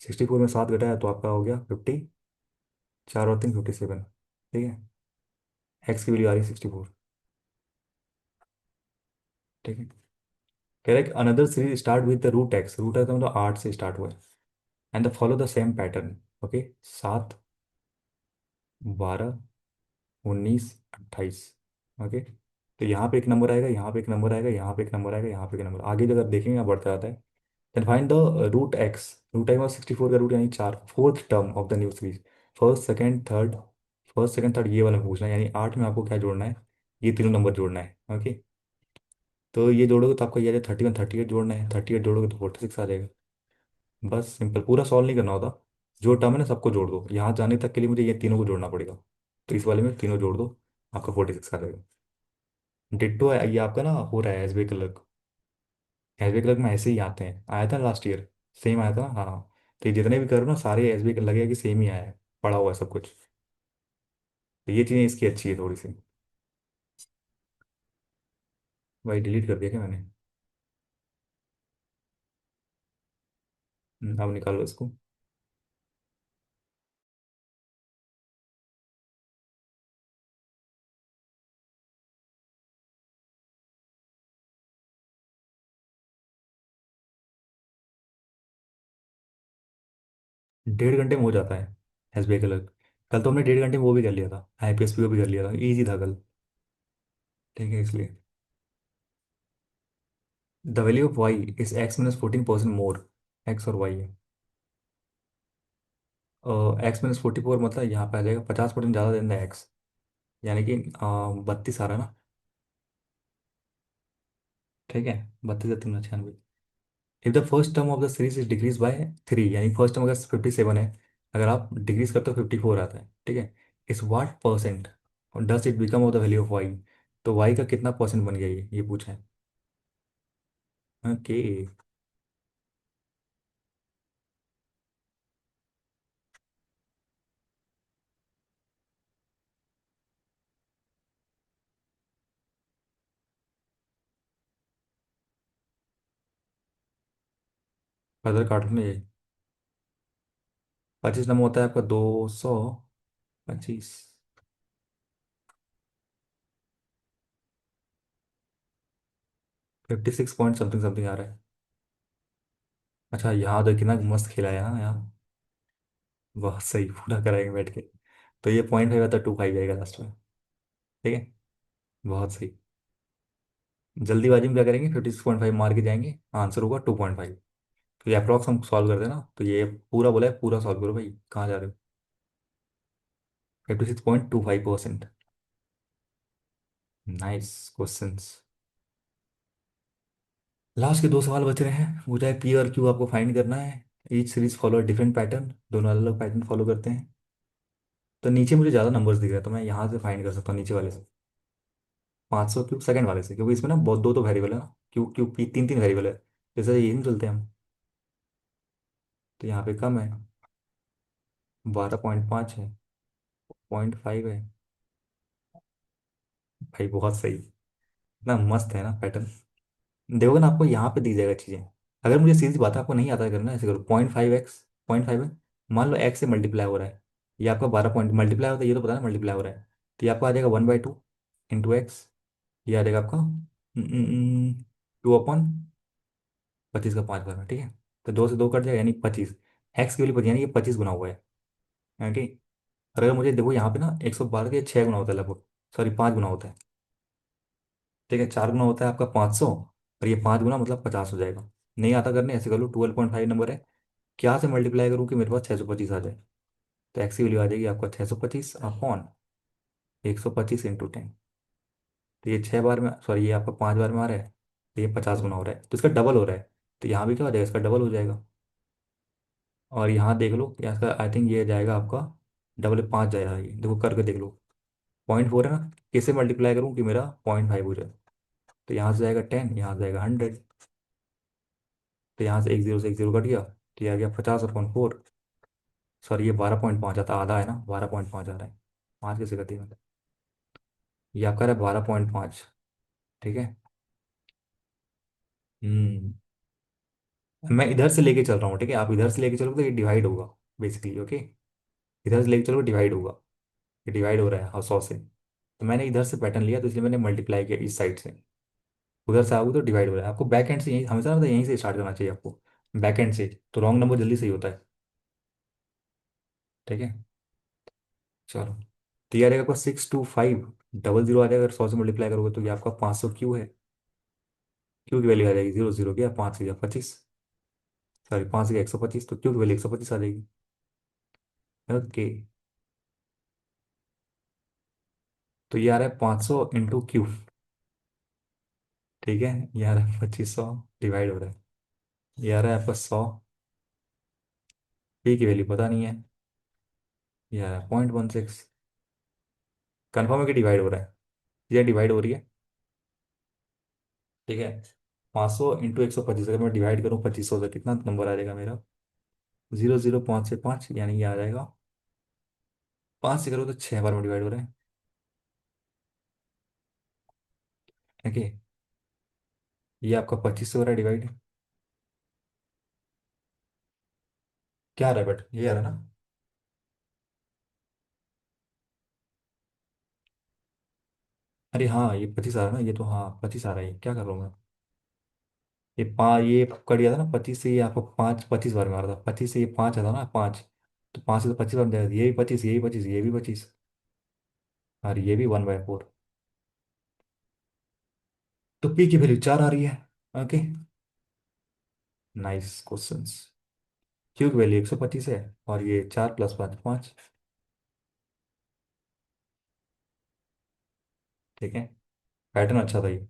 64 में 7 घटा है तो आपका हो गया 50, 4 और 3 57। ठीक है, एक्स की वैल्यू आ रही है 64। ठीक है, कह रहा है कि another series start with the root X, root X मतलब 8 से स्टार्ट हुआ है, and the follow the same pattern. Okay, 7 12 19 28। Okay, तो यहाँ पे एक नंबर आएगा, यहाँ पे एक नंबर आएगा, यहाँ पे एक नंबर आएगा, यहाँ पे एक नंबर, आगे जब आप देखेंगे यहाँ बढ़ता जाता है। Then find the root X, root X और 64 का रूट यानी 4, fourth term of the new series, first second third, first second third ये वाला पूछना है, यानी 8 में आपको क्या जोड़ना है, ये तीनों नंबर जोड़ना है। ओके, तो ये जोड़ोगे तो आपको ये आ जाए 31, 38 जोड़ना है, 38 जोड़ोगे तो 46 आ जाएगा। बस सिंपल, पूरा सॉल्व नहीं करना होता, जो टर्म है ना सबको जोड़ दो, यहाँ जाने तक के लिए मुझे ये तीनों को जोड़ना पड़ेगा, तो इस वाले में तीनों जोड़ दो, आपका 46 आ जाएगा। डिट्टो है ये आपका ना, हो रहा है एसबी क्लर्क, एसबी क्लर्क में ऐसे ही आते हैं, आया था लास्ट ईयर, सेम आया था, हाँ। तो ये जितने भी करो ना सारे एस बी लगेगा कि सेम ही आया है, पड़ा हुआ है सब कुछ। तो ये चीज़ें इसकी अच्छी है थोड़ी सी। भाई डिलीट कर दिया क्या मैंने? अब निकालो इसको। 1.5 घंटे में हो जाता है एस बी आई क्लर्क। कल तो हमने 1.5 घंटे में वो भी कर लिया था, आई पी एस पी को भी कर लिया था, ईजी था कल। ठीक है इसलिए। The value of Y is X minus 14% more. X और वाई है। एक्स माइनस 44 मतलब यहाँ पे आ जाएगा 50% ज़्यादा देना है एक्स। यानी कि 32 आ रहा है ना। ठीक है। 32 या 3 96। If the first term of the series is decrease by 3, यानी फर्स्ट टर्म अगर 57 है, अगर आप डिक्रीज करते हो 54 आता है, ठीक है। Is what percent does it become of the value of Y. तो वाई का कितना परसेंट बन गया ये पूछा है। ओके। फर्दर काट में ये 25 नंबर होता है आपका 225। 56 पॉइंट समथिंग समथिंग आ रहा है। अच्छा यहाँ तो कितना मस्त खेला है, हाँ यार। बहुत सही, पूरा कराएंगे बैठ के। तो ये पॉइंट फाइव आता है, 2 5 जाएगा लास्ट में। ठीक है। बहुत सही। जल्दीबाजी में क्या करेंगे, 56.5 मार के जाएंगे, आंसर होगा 2.5। तो ये अप्रॉक्स हम सॉल्व कर देना, तो ये पूरा बोला है, पूरा सॉल्व करो भाई, कहाँ जा रहे हो। 56.25%। Nice questions. लास्ट के 2 सवाल बच रहे हैं, वो चाहे पी और क्यू आपको फाइंड करना है। Each series follow different pattern, दोनों अलग अलग पैटर्न फॉलो करते हैं। तो नीचे मुझे ज़्यादा नंबर्स दिख रहे हैं, तो मैं यहाँ से फाइंड कर सकता हूँ नीचे वाले से। 500 क्यूब सेकंड वाले से, क्योंकि इसमें ना बहुत दो तो वेरिएबल है ना, क्यू क्यू पी तीन तीन वेरिएबल है, जैसे ये नहीं चलते हम। तो यहाँ पे कम है। 12.5 है। 0.5 है। भाई बहुत सही। इतना मस्त है ना पैटर्न। देखोगे ना आपको यहाँ पे दी जाएगा चीज़ें। अगर मुझे सीधी बात है, आपको नहीं आता है करना, ऐसे करो 0.5x। 0.5 है। मान लो एक्स से मल्टीप्लाई हो रहा है। ये आपका 12 पॉइंट मल्टीप्लाई होता है, ये तो पता है मल्टीप्लाई हो रहा है। तो ये आपको आ जाएगा 1/2 इंटू एक्स। ये आ जाएगा आपका 2/25 का 5 बार में, ठीक है। तो 2 से 2 कट जाएगा, यानी 25। एक्स की वैल्यू 25, यानी ये 25 गुना हुआ है। ओके। और अगर मुझे देखो यहाँ पे ना 112 के 6 गुना होता है लगभग। सॉरी 5 गुना होता है। ठीक है, 4 गुना होता है आपका 500। और ये 5 गुना मतलब 50 हो जाएगा। नहीं आता करने, ऐसे कर लो, 12.5 नंबर है। क्या से मल्टीप्लाई करूँ कि मेरे पास 625 आ जाए। तो एक्स की वैल्यू आ जाएगी आपका 625 अपॉन 125 × 10। तो ये 6 बार में, सॉरी ये आपका 5 बार में आ रहा है। तो ये 50 गुना हो रहा है, तो इसका डबल हो रहा है। तो यहाँ भी क्या हो जाएगा, इसका डबल हो जाएगा। और यहाँ देख लो, यहाँ इसका आई थिंक ये जाएगा आपका डबल, 5 जाएगा, ये देखो करके देख लो। 0.4 है ना, किससे मल्टीप्लाई करूँ कि मेरा 0.5 हो जाए। तो यहाँ से जाएगा 10, यहाँ से जाएगा 100। तो यहाँ से एक जीरो से एक जीरो कट गया, तो ये आ गया 50/4। सॉरी ये 12.5 आता, आधा है ना, 12.5 आ रहा है। 5 कैसे कर दिया मैंने। ये आपका रहा है 12.5। ठीक है। हम्म। मैं इधर से लेके चल रहा हूँ, ठीक है, आप इधर से लेके चलोगे तो ये डिवाइड होगा बेसिकली, ओके। इधर से लेके चलोगे डिवाइड होगा। ये डिवाइड हो रहा है, हाँ, 100 से। तो मैंने इधर से पैटर्न लिया, तो इसलिए मैंने मल्टीप्लाई किया इस साइड से। उधर से आओगे तो डिवाइड हो रहा है। आपको बैक एंड से यहीं हमेशा ना यहीं से स्टार्ट करना चाहिए आपको। बैक एंड से तो रॉन्ग नंबर जल्दी सही होता है। ठीक है। चलो। तो ये आ जाएगा आपका 625 डबल जीरो आ जाएगा, अगर 100 से मल्टीप्लाई करोगे तो ये आपका 500 क्यू है। क्यू की वैल्यू आ जाएगी 0 0 क्या, 5 या 25। सॉरी 5 या 125, तो क्यू की वैल्यू 125 आ जाएगी। ओके। तो ये आ रहा है 500 × क्यू। ठीक है। ये आ रहा है 2500 डिवाइड हो रहा है। ये आ रहा है आपका 100। पी की वैल्यू पता नहीं है। ये आ रहा है 0.16। कन्फर्म है कि डिवाइड हो रहा है। ये डिवाइड हो रही है। ठीक है। 500 × 125, अगर मैं डिवाइड करूँ 2500 से, कितना नंबर आ जाएगा मेरा? 0, 0, 5 से 5, यानी ये आ जाएगा। 5 से करो तो 6 बार में डिवाइड हो रहे हैं। ओके, ये आपका 25 से हो रहा है डिवाइड। क्या आ रहा है, बट ये आ रहा है ना? अरे हाँ, ये 25 आ रहा है ना, ये तो हाँ 25 आ रहा है, ये क्या कर रहा हूँ मैं? ये कट गया था ना 25 से, ये आपको 5 25 बार में आ रहा था, 25 से ये 5 आता ना 5, तो 5 से तो 25 बार में जाएगा, ये भी 25, ये भी 25, ये भी 25, और ये भी 1/4। तो पी की वैल्यू 4 आ रही है। Okay, nice questions. क्यू की वैल्यू 125 है, और ये 4 + 5 5। ठीक है, पैटर्न अच्छा था ये।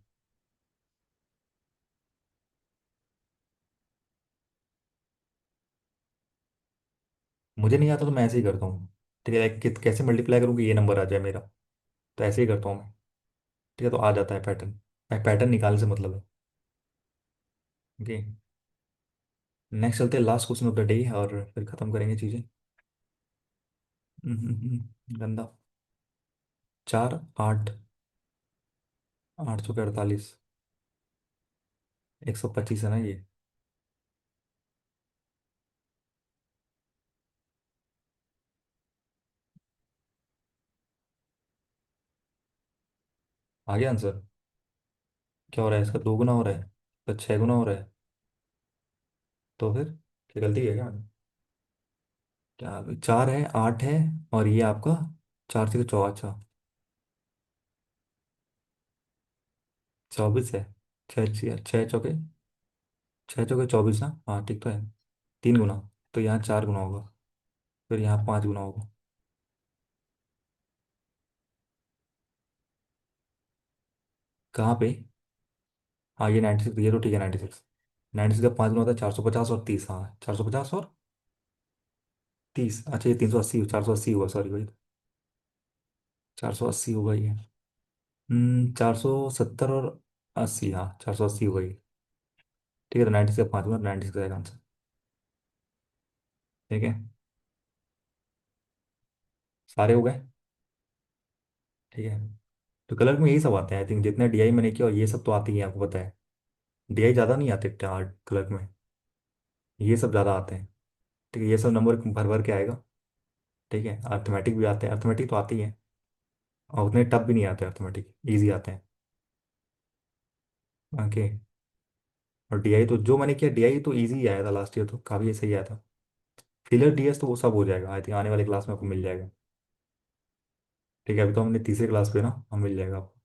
मुझे नहीं आता तो मैं ऐसे ही करता हूँ। ठीक है, कैसे मल्टीप्लाई करूँ कि ये नंबर आ जाए मेरा, तो ऐसे ही करता हूँ मैं। ठीक है, तो आ जाता है पैटर्न। पैटर्न निकालने से मतलब है। ओके, नेक्स्ट चलते हैं last question of the day, और फिर खत्म करेंगे चीज़ें। गंदा। 4 8, 8 × 48, 125 है ना ये? आ गया आंसर? क्या हो रहा है इसका, 2 गुना हो रहा है, तो 6 गुना हो रहा है? तो फिर क्या गलती है क्या? क्या, 4 है 8 है, और ये आपका 4 से 4, अच्छा 24 है। 6 6 6 चौके, 6 चौके 24 ना, हाँ ठीक तो है। 3 गुना, तो यहाँ 4 गुना होगा, फिर यहाँ 5 गुना होगा। कहाँ पे? हाँ ये 96, ये तो ठीक है 96। 96 का 5 गुना होता है 450 और 30, हाँ 450 और 30, अच्छा ये 380, 480 हुआ, सॉरी भाई। 480 होगा ये। 470 और 80, हाँ 480 होगा ये। ठीक है, तो 96 का 5 गुना, 96 का आंसर। ठीक है, सारे हो गए। ठीक है, तो कलर में यही सब आते हैं आई थिंक, जितने डीआई मैंने किया, और ये सब तो आती है आपको पता है। डीआई ज़्यादा नहीं आते आर्ट कलर में, ये सब ज़्यादा आते हैं। ठीक है, ये सब नंबर भर भर के आएगा। ठीक है, अर्थमेटिक भी आते हैं, अर्थमेटिक तो आती है, और उतने टफ भी नहीं आते, अर्थमेटिक ईजी आते हैं। ओके, और डीआई तो जो मैंने किया, डीआई तो ईजी आया था लास्ट ईयर, तो काफ़ी सही आया था। फिलर डीएस तो वो सब हो जाएगा आई थिंक, आने वाले क्लास में आपको मिल जाएगा। ठीक है, अभी तो हमने तीसरे क्लास पे ना, हम मिल जाएगा आपको।